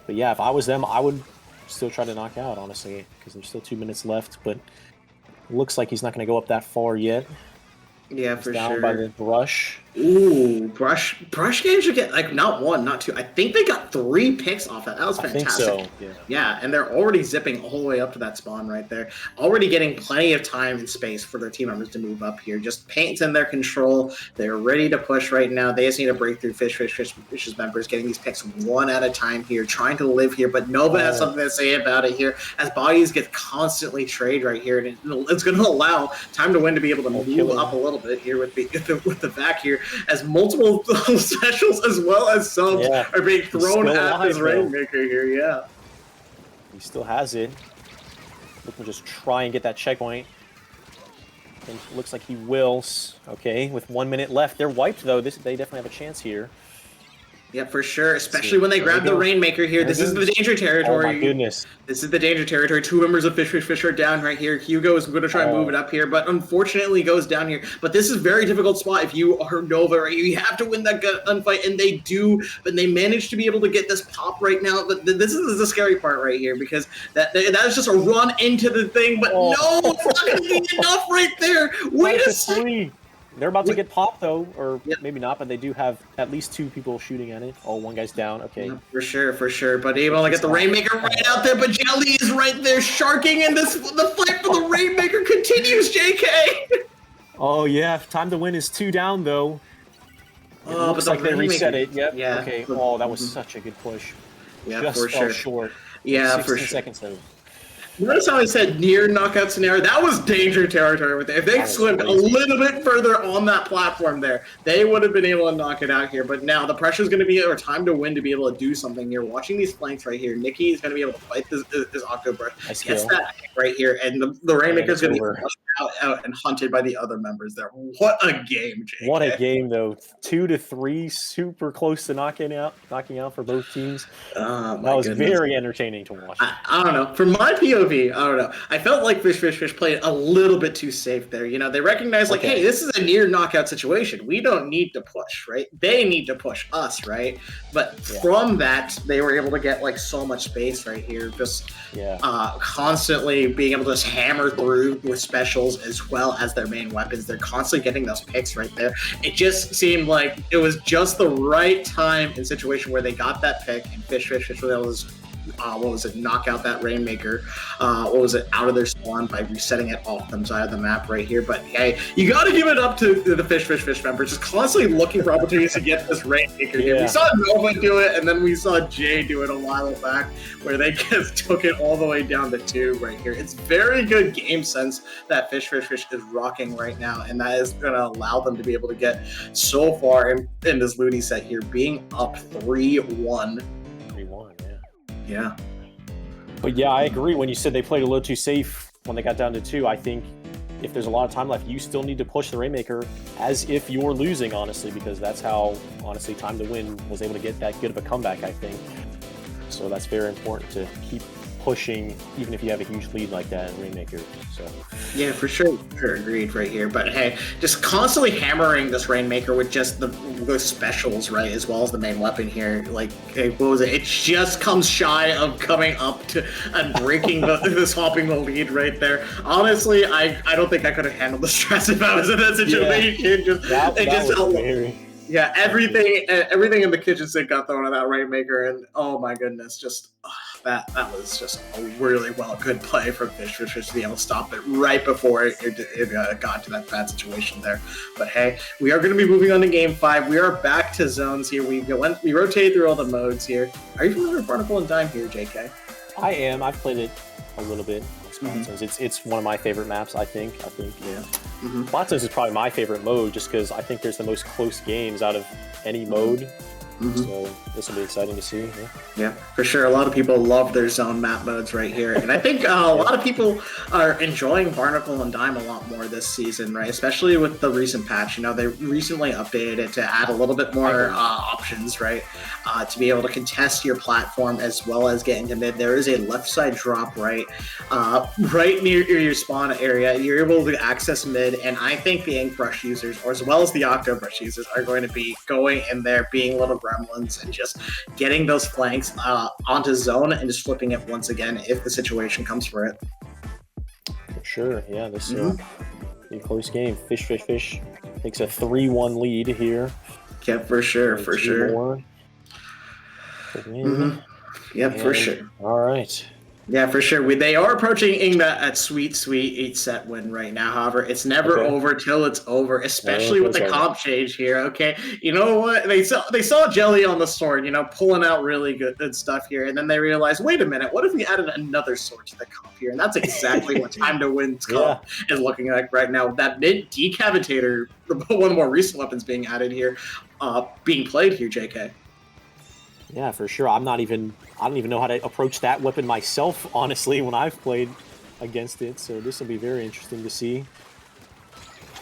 But yeah, if I was them, I would still try to knock out, honestly, because there's still 2 minutes left, but it looks like he's not going to go up that far yet. Yeah, he's for down sure. by the brush. Ooh, brush games should get not 1, not 2. I think they got 3 picks off that. That was fantastic. I think so. Yeah, and they're already zipping all the way up to that spawn right there. Already getting plenty of time and space for their team members to move up here. Just Paint's in their control. They're ready to push right now. They just need to break through Fish's members, getting these picks 1 at a time here, trying to live here, but Nova has something to say about it here as bodies get constantly trade right here, and it's going to allow Time to Win to be able to move up a little bit here with the back here, as multiple specials as well as subs are being thrown at this Rainmaker here. Yeah, he still has it. Looking to just try and get that checkpoint. And looks like he will. Okay, with 1 minute left, they're wiped though. They definitely have a chance here. Yeah, for sure. Especially when they grab the Rainmaker here. This is the danger territory. Oh my goodness. This is the danger territory. 2 members of Fish are down right here. Hugo is going to try and move it up here, but unfortunately goes down here. But this is a very difficult spot if you are Nova, right? You have to win that gunfight, and they do, but they manage to be able to get this pop right now. But this is the scary part right here, because that is just a run into the thing, but no, it's not going to be enough right there. Wait a second. They're about to get popped, though, or maybe not, but they do have at least 2 people shooting at it. Oh, 1 guy's down. Okay. Yeah, for sure. But able to get the Rainmaker right out there, but Jelly is right there sharking, and the fight for the Rainmaker continues, JK! Oh, yeah. Time to Win is 2 down, though. It looks like they reset it. Yep. Yeah. Okay. Oh, that was such a good push. Yeah, Just for fell sure. short. Yeah, 16 for sure. seconds, though. Notice how I said near knockout scenario? That was danger territory right there. If they swim a little bit further on that platform there, they would have been able to knock it out here. But now the pressure is going to be, or Time to Win to be able to do something here. Watching these flanks right here, Nikki is going to be able to fight this Octo Brush. Gets that right here, and the Rainmaker is going to be pushed out and hunted by the other members there. What a game, JK. What a game, though. 2-3, super close to knocking out for both teams. That was very entertaining to watch. I don't know. For my POV, I don't know. I felt like Fish played a little bit too safe there. You know, they recognize like, hey, this is a near knockout situation. We don't need to push, right? They need to push us, right? But from that, they were able to get like so much space right here, just constantly being able to just hammer through with specials as well as their main weapons. They're constantly getting those picks right there. It just seemed like it was just the right time and situation where they got that pick, and Fish was knock out that Rainmaker, out of their spawn by resetting it off the side of the map right here. But hey, you got to give it up to the Fish members, just constantly looking for opportunities to get this Rainmaker here. We saw Nova do it, and then we saw Jay do it a while back, where they just took it all the way down to 2 right here. It's very good game sense that Fish is rocking right now, and that is going to allow them to be able to get so far in this Looney set here, being up 3-1. 3-1, yeah. But yeah, I agree when you said they played a little too safe when they got down to 2. I think if there's a lot of time left, you still need to push the Rainmaker as if you're losing, honestly, because that's how, honestly, Time to Win was able to get that good of a comeback, I think. So that's very important to keep pushing, even if you have a huge lead like that in Rainmaker. So yeah, for sure, agreed right here. But hey, just constantly hammering this Rainmaker with just the specials, right, as well as the main weapon here. Like, what was it? It just comes shy of coming up to and breaking swapping the lead right there. Honestly, I don't think I could have handled the stress if I was in that situation. Yeah, everything in the kitchen sink got thrown at that Rainmaker, and oh my goodness, just that was just a really good play from Fish to be able to stop it right before it got to that bad situation there. But hey, we are going to be moving on to Game 5. We are back to zones here. We rotate through all the modes here. Are you familiar with Barnacle and Dime here, JK? I am. I've played it a little bit. It's one of my favorite maps, I think. Splatzones is probably my favorite mode, just because I think there's the most close games out of any mode. So this will be exciting to see. Yeah, for sure. A lot of people love their zone map modes right here. And I think a lot of people are enjoying Barnacle and Dime a lot more this season, right? Especially with the recent patch. You know, they recently updated it to add a little bit more options, right? To be able to contest your platform as well as get into mid. There is a left side drop right near your spawn area. You're able to access mid, and I think the Ink Brush users, or as well as the Octo Brush users, are going to be going in there, being little gremlins, and just getting those flanks onto zone and just flipping it once again if the situation comes for it. For sure, yeah. This be a close game. Fish takes a 3-1 lead here. Yeah, for sure, for sure. Yep, for sure. All right. Yeah, for sure. They are approaching that sweet 8-set win right now. However, it's never over till it's over, especially with the comp change here. Okay, you know what? They saw Jelly on the sword, you know, pulling out really good stuff here, and then they realized, wait a minute, what if we added another sword to the comp here? And that's exactly what Time to Win's comp is looking like right now. That mid decavitator, one of the more recent weapons being added here, being played here, JK. Yeah, for sure. I don't even know how to approach that weapon myself, honestly, when I've played against it. So this will be very interesting to see.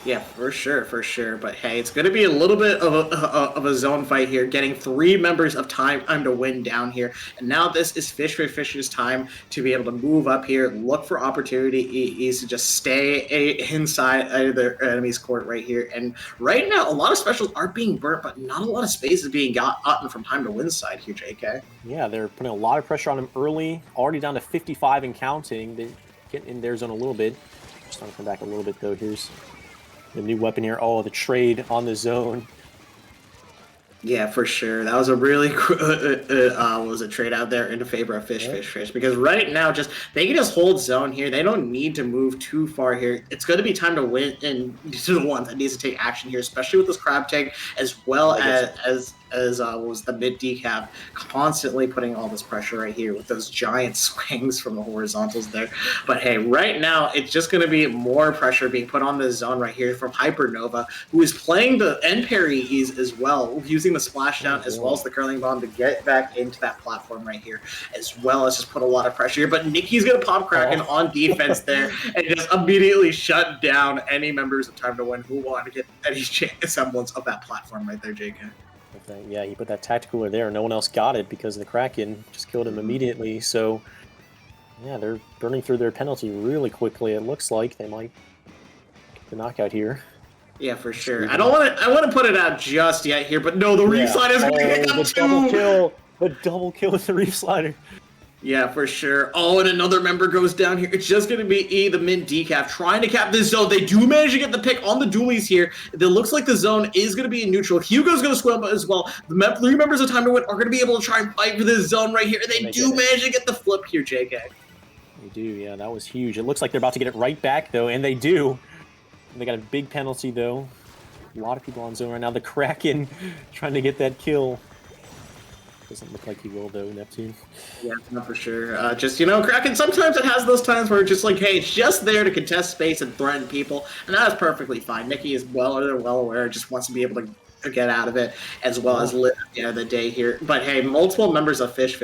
Yeah, for sure. But hey, it's going to be a little bit of a zone fight here, getting 3 members of Time to Win down here. And now this is Fish's time to be able to move up here, look for opportunities to just stay inside of their enemy's court right here. And right now, a lot of specials are being burnt, but not a lot of space is being gotten from Time to Win's side here, JK. Yeah, they're putting a lot of pressure on him early, already down to 55 and counting. They're getting in their zone a little bit. Just trying to come back a little bit, though. Here's the new weapon here. Oh, the trade on the zone. Yeah, for sure. That was a really was a trade out there in favor of Fish. Because right now, they can just hold zone here. They don't need to move too far here. It's going to be Time to Win, and these are the ones that needs to take action here, especially with this crab tank, as well as was the mid decaf, constantly putting all this pressure right here with those giant swings from the horizontals there. But hey, right now it's just going to be more pressure being put on the zone right here from Hypernova, who is playing the end parries as well, using the splashdown as well as the curling bomb to get back into that platform right here, as well as just put a lot of pressure here. But Nikki's going to pop Kraken on defense there and just immediately shut down any members of Time to Win who want to get any semblance of that platform right there, JK. Yeah, he put that tactical there. No one else got it because the Kraken just killed him immediately. So, yeah, they're burning through their penalty really quickly. It looks like they might get the knockout here. Yeah, for sure. I want to put it out just yet here, but no, the Reef Slider is going to get up too. The double kill with the Reef Slider. Yeah, for sure. Oh, and another member goes down here. It's just going to be the Mint Decaf trying to cap this zone. They do manage to get the pick on the dualies here. It looks like the zone is going to be in neutral. Hugo's going to swim as well. The 3 members of Time to Win are going to be able to try and fight for this zone right here. And they do manage to get the flip here, JK. They do, yeah. That was huge. It looks like they're about to get it right back, though, and they do. They got a big penalty, though. A lot of people on zone right now. The Kraken trying to get that kill. Doesn't look like he will, though, Neptune. Yeah, not for sure. Kraken, sometimes it has those times where it's just like, hey, it's just there to contest space and threaten people, and that is perfectly fine. Nikki is well aware, just wants to be able to get out of it, as well as live at the end of the day here. But hey, multiple members of Fish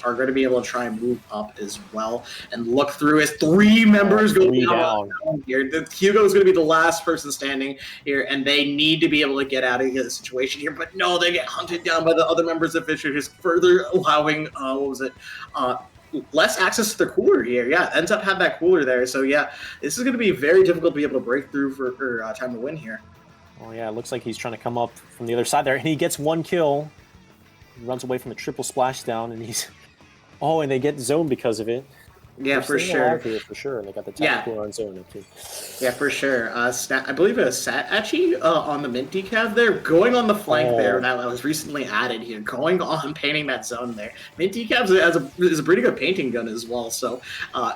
are going to be able to try and move up as well and look through as 3 members go down here. Hugo is going to be the last person standing here, and they need to be able to get out of the situation here. But no, they get hunted down by the other members of Fish, who's further allowing less access to the cooler here. Yeah, ends up having that cooler there. So yeah, this is going to be very difficult to be able to break through for Time to Win here. Oh yeah, it looks like he's trying to come up from the other side there, and he gets 1 kill. He runs away from a triple splashdown, and he's... Oh, and they get zoned because of it. Yeah, for sure. For sure, and they got the tactical on zone too. Yeah, for sure. I believe it was Satachi on the Mint Decaf there, going on the flank there that was recently added here, going on painting that zone there. Mint Decaf is a pretty good painting gun as well, so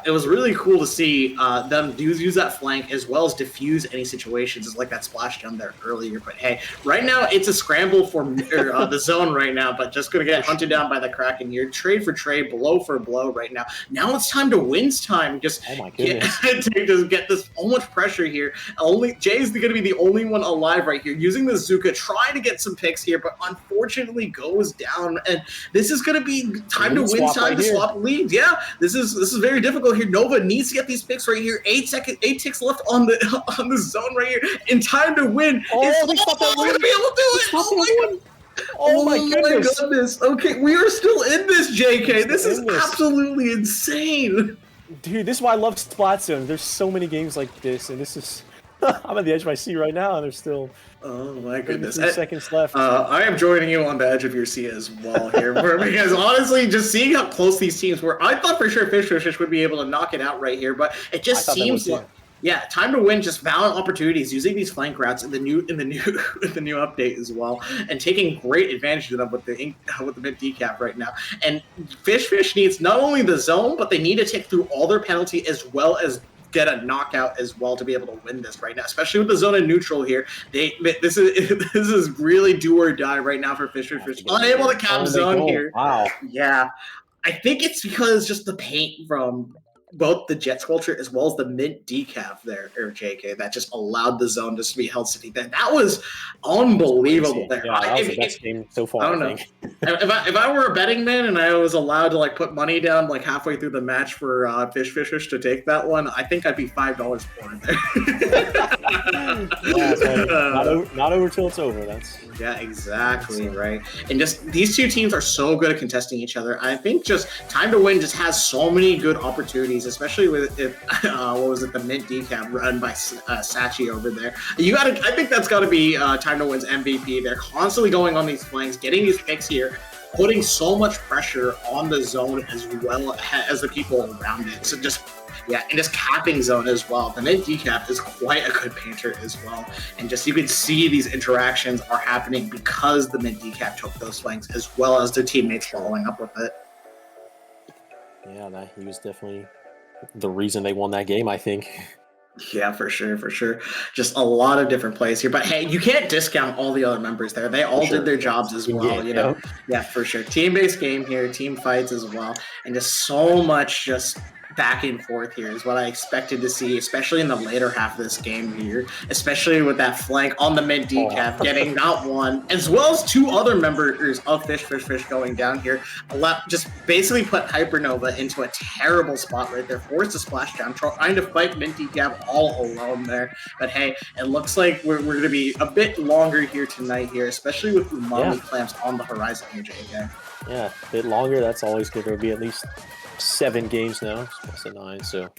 it was really cool to see them use that flank as well as diffuse any situations like that splashdown there earlier. But hey, right now it's a scramble for the zone right now, but just going to get hunted down by the Kraken here. Trade for trade, blow for blow right now. Now it's time to to Win's time. Just oh my goodness. to just get this so much pressure here. Jay's going to be the only one alive right here, using the Zuka, trying to get some picks here, but unfortunately goes down. And this is going to be time to Win's time to swap leads. Yeah, this is very difficult here. Nova needs to get these picks right here. 8 ticks left on the zone right here. In time to win. Oh, It's going to be able to do it. Oh my god. Oh my goodness. Okay, we are still in this, JK. This is absolutely insane. Dude, this is why I love Splatoon. There's so many games like this, and this is... I'm at the edge of my seat right now, and there's still... Oh my goodness. 3 seconds left. I am joining you on the edge of your seat as well here, because honestly, just seeing how close these teams were, I thought for sure Fish would be able to knock it out right here, but it just seems like... Yeah, time to win. Just valid opportunities using these flank routes in the new update as well, and taking great advantage of them with the mid decap right now. And Fish needs not only the zone, but they need to take through all their penalty as well as get a knockout as well to be able to win this right now, especially with the zone and neutral here. This is really do or die right now for Fish. Unable to cap zone here. Wow. Yeah, I think it's because just the paint from both the Jet Sculpture as well as the mint decaf there, or JK, that just allowed the zone just to be held steady. That was unbelievable there. Yeah, that was the best game so far. I don't know. If I were a betting man and I was allowed to like put money down like halfway through the match for Fish to take that one, I think I'd be $5 for it there. Yeah, so not over till it's over. Yeah, exactly, right. And just these two teams are so good at contesting each other. I think just time to win just has so many good opportunities, especially with the mint decaf run by Sachi over there. I think that's got to be time to win's MVP. They're constantly going on these flanks, getting these picks here, putting so much pressure on the zone as well as the people around it. So just capping zone as well. The mid decap is quite a good painter as well. And just you can see these interactions are happening because the mid decap took those flanks as well as their teammates following up with it. Yeah, he was definitely the reason they won that game, I think. Yeah, for sure. Just a lot of different plays here. But hey, you can't discount all the other members there. They all did their jobs as well, you know. Yeah, for sure. Team-based game here, team fights as well. And just so much just back and forth here is what I expected to see, especially in the later half of this game here, especially with that flank on the mid decaf getting not one, as well as two other members of Fish going down here. Just basically put Hypernova into a terrible spot right there, forced to splash down, trying to fight mid decaf all alone there. But hey, it looks like we're going to be a bit longer here tonight here, especially with Umami clamps on the horizon here, JK. Yeah, a bit longer. That's always good. There'll be at least 7 games now, plus 9, so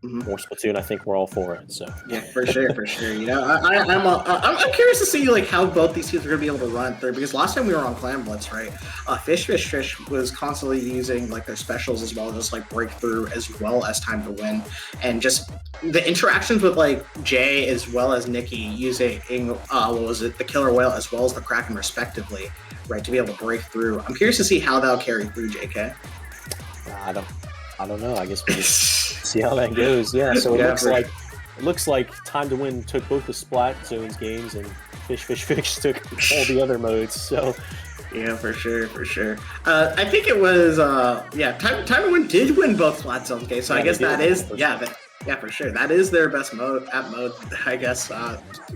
more Splatoon. I think we're all for it. So yeah, for sure. You know, I'm curious to see like how both these teams are gonna be able to run through, because last time we were on Clan Blitz, right? Fish was constantly using like their specials as well, just like breakthrough as well as time to win, and just the interactions with like Jay as well as Nikki using the Killer Whale as well as the Kraken respectively, right, to be able to break through. I'm curious to see how that'll carry through, JK. I don't know. I guess we'll just see how that goes. Yeah. So it looks like Time to Win took both the Splat Zones games, and Fish took all the other modes. So yeah, for sure. I think it was Time to Win did win both Splat Zones games. So I guess that is Yeah, for sure. That is their best mode, I guess,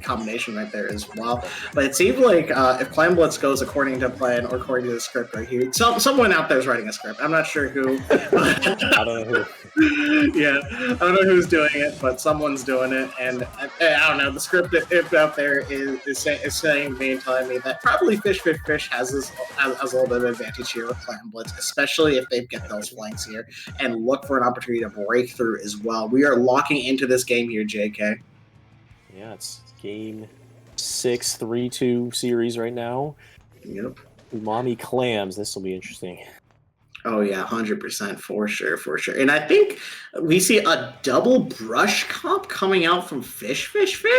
combination right there as well. But it seems like if Clan Blitz goes according to plan or according to the script right here, someone out there is writing a script. I'm not sure who. I don't know who. Yeah, I don't know who's doing it, but someone's doing it. And I don't know, the script out there is saying me and telling me that probably Fish has a little bit of advantage here with Clan Blitz, especially if they get those flanks here and look for an opportunity to break through as well. We are locking into this game here, JK. Yeah, it's game 6, 3-2 series right now. Yep. Umami Clams. This will be interesting. Oh yeah, 100% for sure. And I think we see a double brush comp coming out from Fish.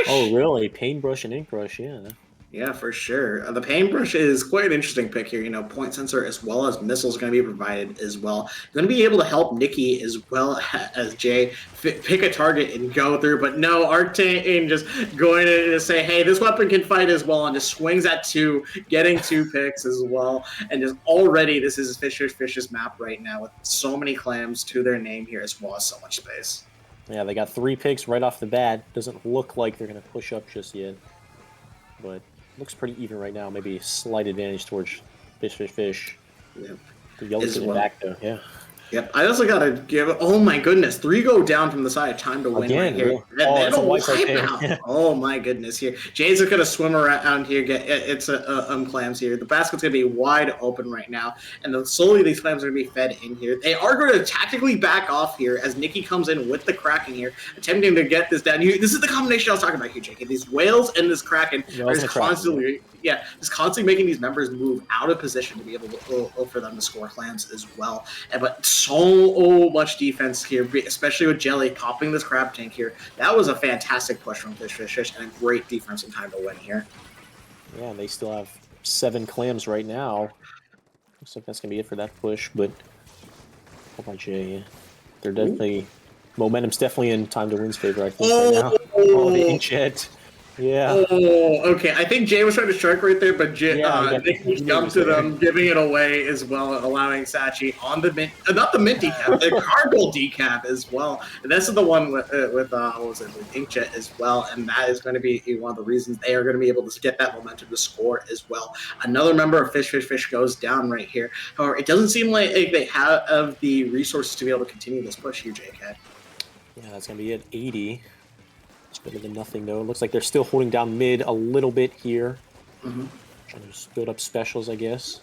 Oh really? Paintbrush and Inkbrush, yeah. Yeah, for sure. The paintbrush is quite an interesting pick here. You know, point sensor as well as missiles are going to be provided as well. Going to be able to help Nikki as well as Jay pick a target and go through. But no, Arcane just going to say, hey, this weapon can fight as well, and just swings at 2, getting 2 picks as well. And just already, this is Fish's map right now with so many clams to their name here as well as so much space. Yeah, they got 3 picks right off the bat. Doesn't look like they're going to push up just yet. But looks pretty even right now. Maybe a slight advantage towards Fish. Yep. The yellow's getting back, though. Yeah. Yep, I also gotta give. Oh my goodness, 3 go down from the side. Time to win again, right here. Oh, that's a wipe right there. Oh my goodness, here Jay's gonna swim around here. It's clams here. The basket's gonna be wide open right now, and then slowly these clams are gonna be fed in here. They are going to tactically back off here as Nikki comes in with the Kraken here, attempting to get this down. This is the combination I was talking about here, Jake. These whales and this Kraken are just constantly. Yeah, just constantly making these members move out of position to be able to for them to score clams as well. But so much defense here, especially with Jelly popping this crab tank here. That was a fantastic push from Fish, and a great defense in time to win here. Yeah, and they still have 7 clams right now. Looks like that's gonna be it for that push. But oh my Jay, they're definitely momentum's definitely in time to win's favor. I think right now. Oh, the inkjet. Yeah. Oh, okay. I think Jay was trying to strike right there, but Nick jumped to them, giving it away as well, allowing Sachi on the mint, not the mint decap, the cardinal decap as well. And this is the one with with Inkjet as well, and that is going to be one of the reasons they are going to be able to get that momentum to score as well. Another member of Fish goes down right here. However, it doesn't seem like they have the resources to be able to continue this push here, JK. Yeah, that's going to be at 80. It's better than nothing, though. It looks like they're still holding down mid a little bit here. Trying to just build up specials, I guess.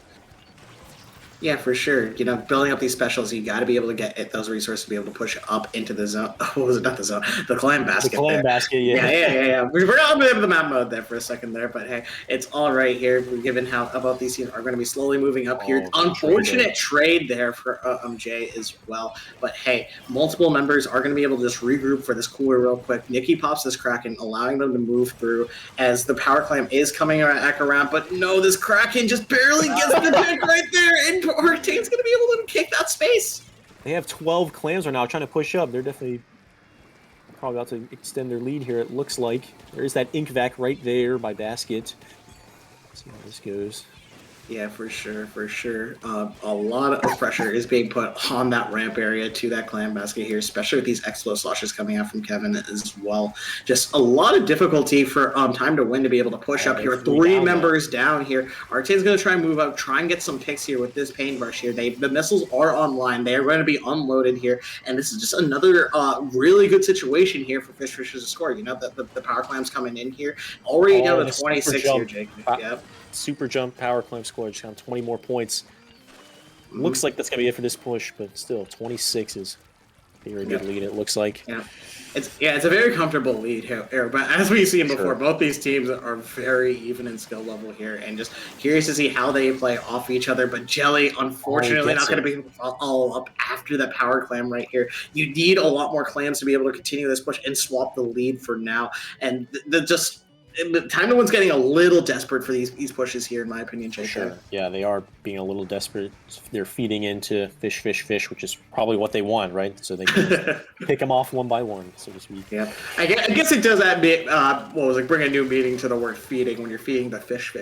Yeah, for sure. You know, building up these specials, you got to be able to get those resources to be able to push up into the zone. What was it? Not the zone. The clan basket. The clan basket, yeah. Yeah. We're not in the map mode there for a second there, but hey, it's all right here. Given how about these teams are going to be slowly moving up here. Unfortunate trade there for Jay as well. But hey, multiple members are going to be able to just regroup for this cooler real quick. Nikki pops this Kraken, allowing them to move through as the power clam is coming back around. But no, this Kraken just barely gets the pick right there. And Arcane's going to be able to kick that space. They have 12 clams right now trying to push up. They're definitely probably about to extend their lead here, it looks like. There's that ink vac right there by basket. Let's see how this goes. Yeah, for sure. A lot of pressure is being put on that ramp area to that clan basket here, especially with these explode sloshes coming out from Kevin as well. Just a lot of difficulty for time to win to be able to push up here. 3 members down here. Arcane's going to try and move up, try and get some picks here with this paintbrush here. The missiles are online. They are going to be unloaded here, and this is just another really good situation here for Fish to score. You know, the power clam's coming in here. Already down to 26 here, Jake. Yep. Super jump power clam score, just got 20 more points. Looks like that's gonna be it for this push, but still 26 is a very good lead, it looks like. It's a very comfortable lead here, but as we've seen before, both these teams are very even in skill level here, and just curious to see how they play off each other. But Jelly, unfortunately, not going to be all up after that power clam right here. You need a lot more clams to be able to continue this push and swap the lead for now, and Time to Win's getting a little desperate for these pushes here, in my opinion, Jake. Sure. Yeah, they are being a little desperate. They're feeding into Fish, which is probably what they want, right? So they can pick them off one by one, so to speak. Yeah, I guess it does admit, bring a new meaning to the word feeding when you're feeding the fish. Yeah.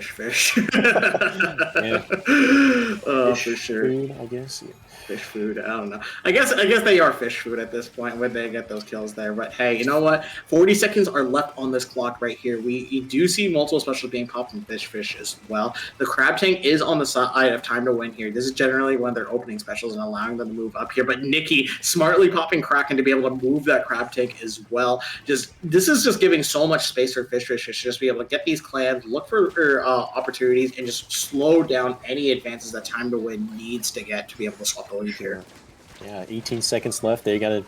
Oh, for sure. Food, I guess. Yeah. Fish food. I don't know. I guess they are fish food at this point when they get those kills there. But hey, you know what? 40 seconds are left on this clock right here. We do see multiple specials being popped from Fish as well. The crab tank is on the side of Time to Win here. This is generally one of their opening specials and allowing them to move up here. But Nikki smartly popping Kraken to be able to move that crab tank as well. This is just giving so much space for Fish to just be able to get these clams, look for opportunities, and just slow down any advances that Time to Win needs to get to be able to swap the lead here. Yeah, 18 seconds left. They got to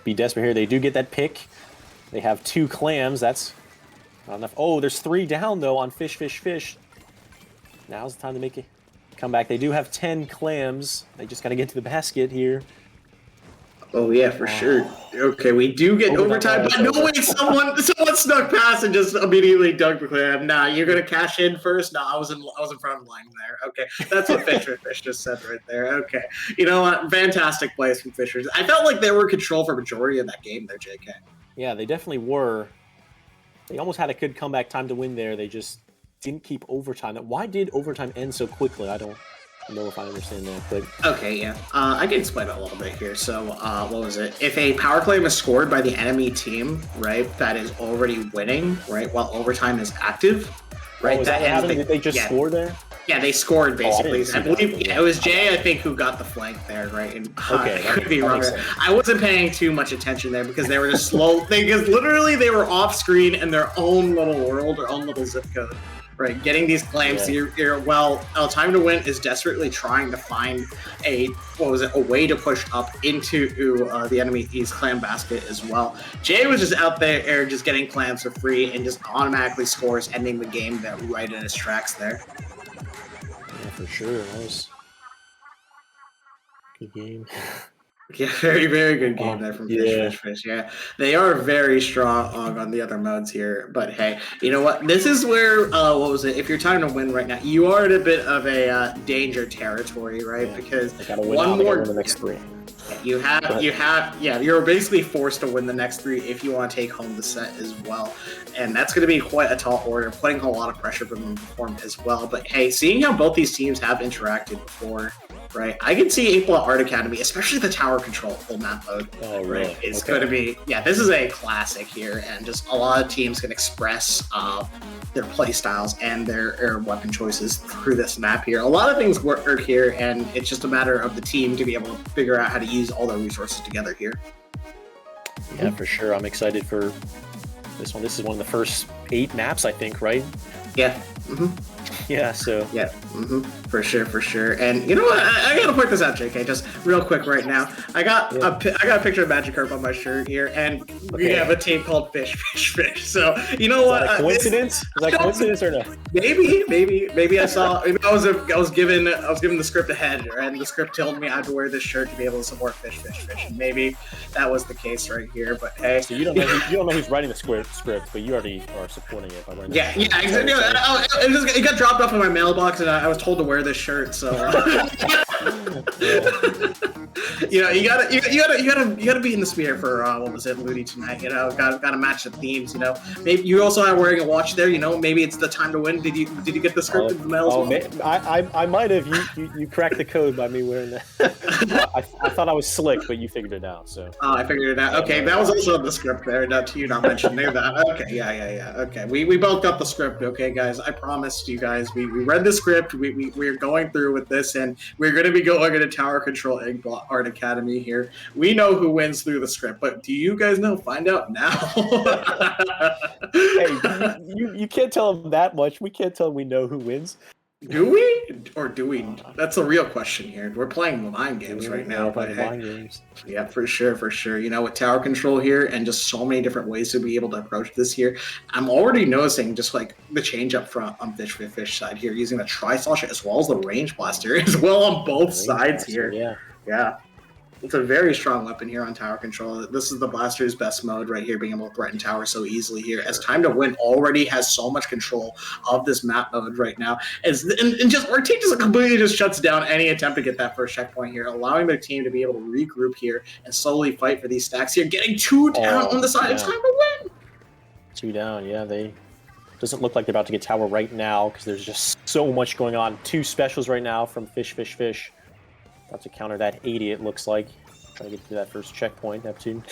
be desperate here. They do get that pick. They have 2 clams. That's not enough. Oh, there's 3 down, though, on Fish. Now's the time to make a comeback. They do have 10 clams. They just got to get to the basket here. Oh yeah, for sure. Okay, we do get overtime, but no way! Someone snuck past and just immediately dunked the clear. Nah, you're gonna cash in first. No, I was in front of the line there. Okay, that's what Fish just said right there. Okay, you know what? Fantastic plays from Fishers. I felt like they were in control for majority of that game there, JK. Yeah, they definitely were. They almost had a good comeback time to win there. They just didn't keep overtime. Why did overtime end so quickly? I don't know if I understand that, but okay, yeah, I can explain it a little bit here. So, what was it? If a power claim is scored by the enemy team, right, that is already winning, right, while overtime is active, right? That happened? Did they just score there? Yeah, they scored basically. I believe it was Jay, I think, who got the flank there, right? And okay, I could be wrong. I wasn't paying too much attention there because they were just slow. Because literally they were off screen in their own little world, their own little zip code. Right, getting these claims. Yeah. Time to Win is desperately trying to find a way to push up into the enemy's clam basket as well. Jay was just out there just getting clams for free and just automatically scores, ending the game there right in his tracks there. Yeah, for sure. That was a good game. Yeah, very, very good game there from Fish. Yeah, they are very strong on the other modes here. But hey, you know what? This is where if you're Time to Win right now, you are in a bit of a danger territory, right? Yeah, because one more the next three. You're basically forced to win the next three if you want to take home the set as well. And that's going to be quite a tall order, putting a lot of pressure from them to perform as well. But hey, seeing how both these teams have interacted before, right, I can see April Art Academy, especially the tower control full map mode. Oh, really? Right? It's going to be, this is a classic here, and just a lot of teams can express their play styles and their weapon choices through this map here. A lot of things work here, and it's just a matter of the team to be able to figure out how to use all their resources together here. Yeah, for sure. I'm excited for this one. This is one of the first 8 maps, I think, right? Yeah. Yeah, so. Yeah, for sure. And you know what? I gotta point this out, JK, just real quick right now. I got a picture of Magikarp on my shirt here, and we have a team called Fish. So you know what? Is that a coincidence? Is that coincidence or no? Maybe I saw. Maybe I was given the script ahead, and the script told me I had to wear this shirt to be able to support Fish. And maybe that was the case right here. But hey, so you don't know who's writing the script, but you already are supporting it by writing. Yeah, exactly. It got dropped off in my mailbox, and I was told to wear this shirt. So you know, you gotta be in the spirit for Ludi tonight. You know, gotta match the themes. You know, maybe you also are wearing a watch there. You know, maybe it's the Time to Win. Did you get the script in the mail as well? I might have. You cracked the code by me wearing that. I thought I was slick, but you figured it out. So. Oh, I figured it out. Okay, that was also the script there. Not you not mentioning that. Okay, yeah. Okay, we both got the script. Okay, guys, I promised you guys. We read the script. We're going through with this, and we're going to be going into Tower Control Art Academy here. We know who wins through the script, but do you guys know? Find out now. Hey, you can't tell them that much. We can't tell them we know who wins. Do we? Or do we? That's the real question here. We're playing mind games right now. But mind games. Yeah, for sure. You know, with tower control here and just so many different ways to be able to approach this here, I'm already noticing just like the change up front on Fish side here, using the Tri-Slash as well as the Range Blaster as well on both sides here. Yeah. It's a very strong weapon here on tower control. This is the Blaster's best mode right here, being able to threaten tower so easily here. As Time to Win already has so much control of this map mode right now. And just our team just completely just shuts down any attempt to get that first checkpoint here, allowing their team to be able to regroup here and slowly fight for these stacks here, getting 2 down on the side of Time to Win. 2 down, yeah. Doesn't look like they're about to get tower right now because there's just so much going on. 2 specials right now from Fish. About to counter that 80, it looks like. Trying to get to that first checkpoint, Neptune.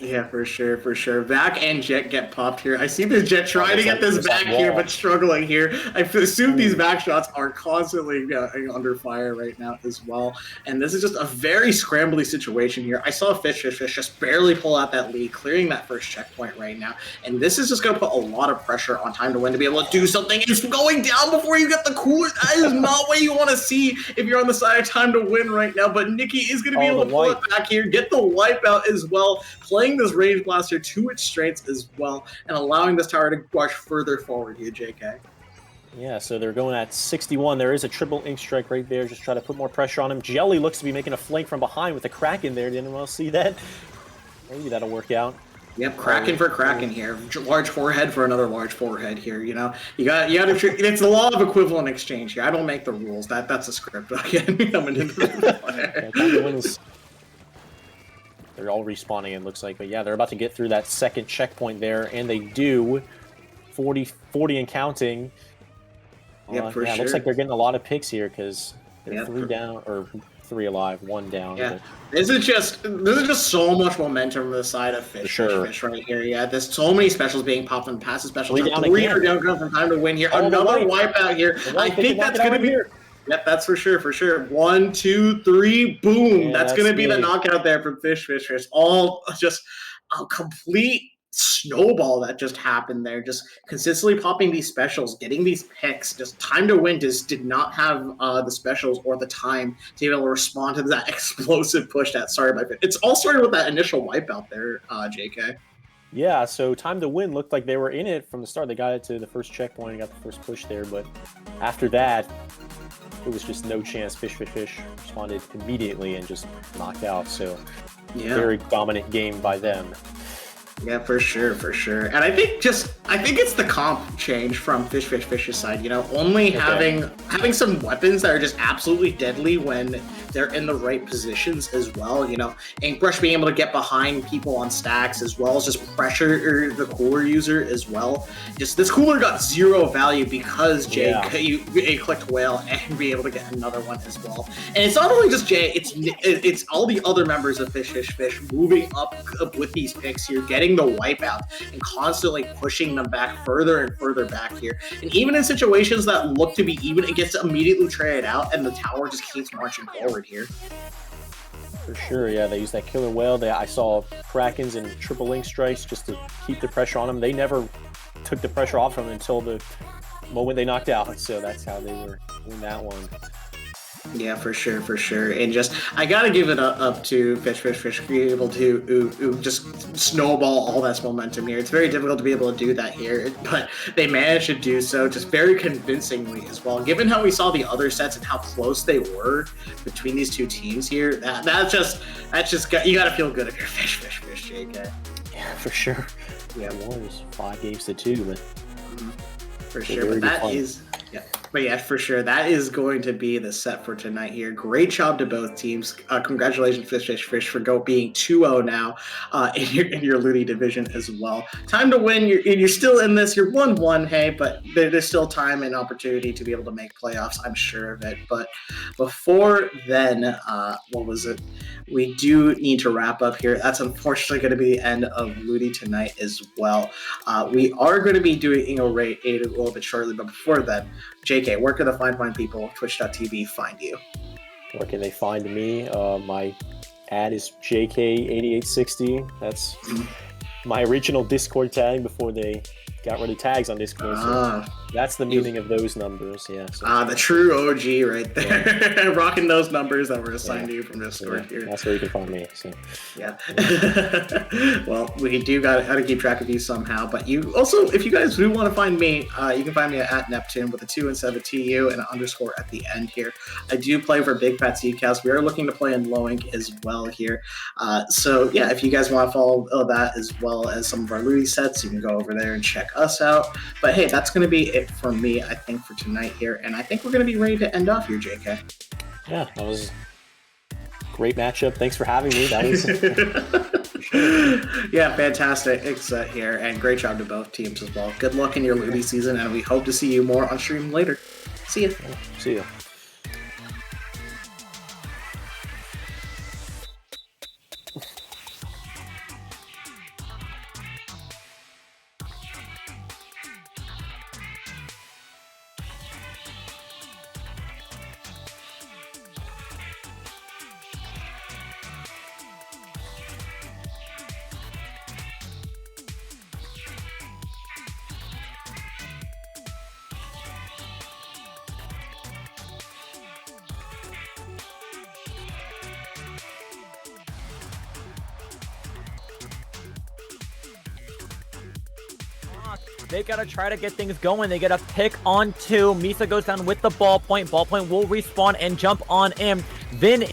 Yeah, for sure. Vac and Jet get popped here. I see this Jet trying to get this back here, but struggling here. I assume these back shots are constantly under fire right now as well. And this is just a very scrambly situation here. I saw Fish just barely pull out that lead, clearing that first checkpoint right now. And this is just going to put a lot of pressure on Time to Win to be able to do something. It's going down before you get the cooler. That is not what you want to see if you're on the side of Time to Win right now. But Nikki is going to be able to pull it back here, get the wipeout as well, playing this Range Blaster to its strengths as well, and allowing this tower to rush further forward here, JK. Yeah, so they're going at 61. There is a triple ink strike right there. Just try to put more pressure on him. Jelly looks to be making a flank from behind with a Kraken there. Didn't want to see that. Maybe that'll work out. Yep, Kraken for Kraken here. Large forehead for another large forehead here. You know, you got to. It's the law of equivalent exchange here. I don't make the rules. That's a script. Again, coming into the They're all respawning. It looks like, but yeah, they're about to get through that second checkpoint there, and they do. 40 and counting. Yeah, for yeah, sure. Looks like they're getting a lot of picks here because they're 3 down or 3 alive, 1 down. Yeah, this is just so much momentum on the side of Fish right here. Yeah, there's so many specials being popped on past specials. 3 are down from time to win here. Another wipeout here. I think that's gonna be here. Yep, that's for sure. 1, 2, 3, boom. Yeah, that's gonna be the knockout there from Fish. All just a complete snowball that just happened there. Just consistently popping these specials, getting these picks. Just time to win just did not have the specials or the time to be able to respond to that explosive push that started by. It's all started with that initial wipeout there, JK. Yeah, so time to win looked like they were in it from the start. They got it to the first checkpoint and got the first push there, but after that, it was just no chance. Fish responded immediately and just knocked out. So very dominant game by them. Yeah, for sure. And I think it's the comp change from Fish's side. You know, only having some weapons that are just absolutely deadly when they're in the right positions as well. You know, Inkbrush being able to get behind people on stacks as well as just pressure the cooler user as well. Just this cooler got 0 value because Jay clicked whale and be able to get another one as well. And it's not only just Jay; it's all the other members of Fish moving up with these picks here, getting the wipeout and constantly pushing them back further and further back here. And even in situations that look to be even, it gets immediately traded out and the tower just keeps marching forward here. For sure, yeah, they used that killer whale. I saw Krakens and triple link strikes just to keep the pressure on them. They never took the pressure off them until the moment they knocked out. So that's how they were in that one. Yeah, for sure. And just, I gotta give it up to Fish being able to just snowball all that momentum here. It's very difficult to be able to do that here, but they managed to do so just very convincingly as well. Given how we saw the other sets and how close they were between these two teams here, that's just you gotta feel good if you're Fish, JK. Yeah, for sure. Yeah, it was 5 games to 2, but for sure. But that is. Yeah, but yeah, for sure. That is going to be the set for tonight here. Great job to both teams. Congratulations, Fish, for being 2-0 now in your Ludi division as well. Time to win. You're still in this. You're 1-1, hey, but there's still time and opportunity to be able to make playoffs. I'm sure of it. But before then, what was it? We do need to wrap up here. That's unfortunately going to be the end of Ludi tonight as well. We are going to be doing a rate 8 a little bit shortly, but before then, JK, where can the fine people, twitch.tv, find you? Where can they find me? My ad is JK8860. That's my original Discord tag before they got rid of tags on Discord. So that's the meaning of those numbers, yeah. So. The true OG right there. Yeah. Rocking those numbers that were assigned to you from Discord here. That's where you can find me. So. Yeah. Well, we do got to keep track of you somehow. But you also, if you guys do want to find me, you can find me at Neptune with a 2 instead of a TU and an underscore at the end here. I do play for Big Fat Seedcast. We are looking to play in Low Ink as well here. So yeah, if you guys want to follow that as well as some of our Ludi sets, you can go over there and check us out. But hey, that's going to be it for me, I think, for tonight here. And I think we're going to be ready to end off here, JK. Yeah, that was a great matchup. Thanks for having me. That was yeah, fantastic set here. And great job to both teams as well. Good luck in your Ludi season, and we hope to see you more on stream later. See ya. See ya. They gotta try to get things going. They get a pick on 2. Misa goes down with the ball point. Ball point will respawn and jump on in. Vin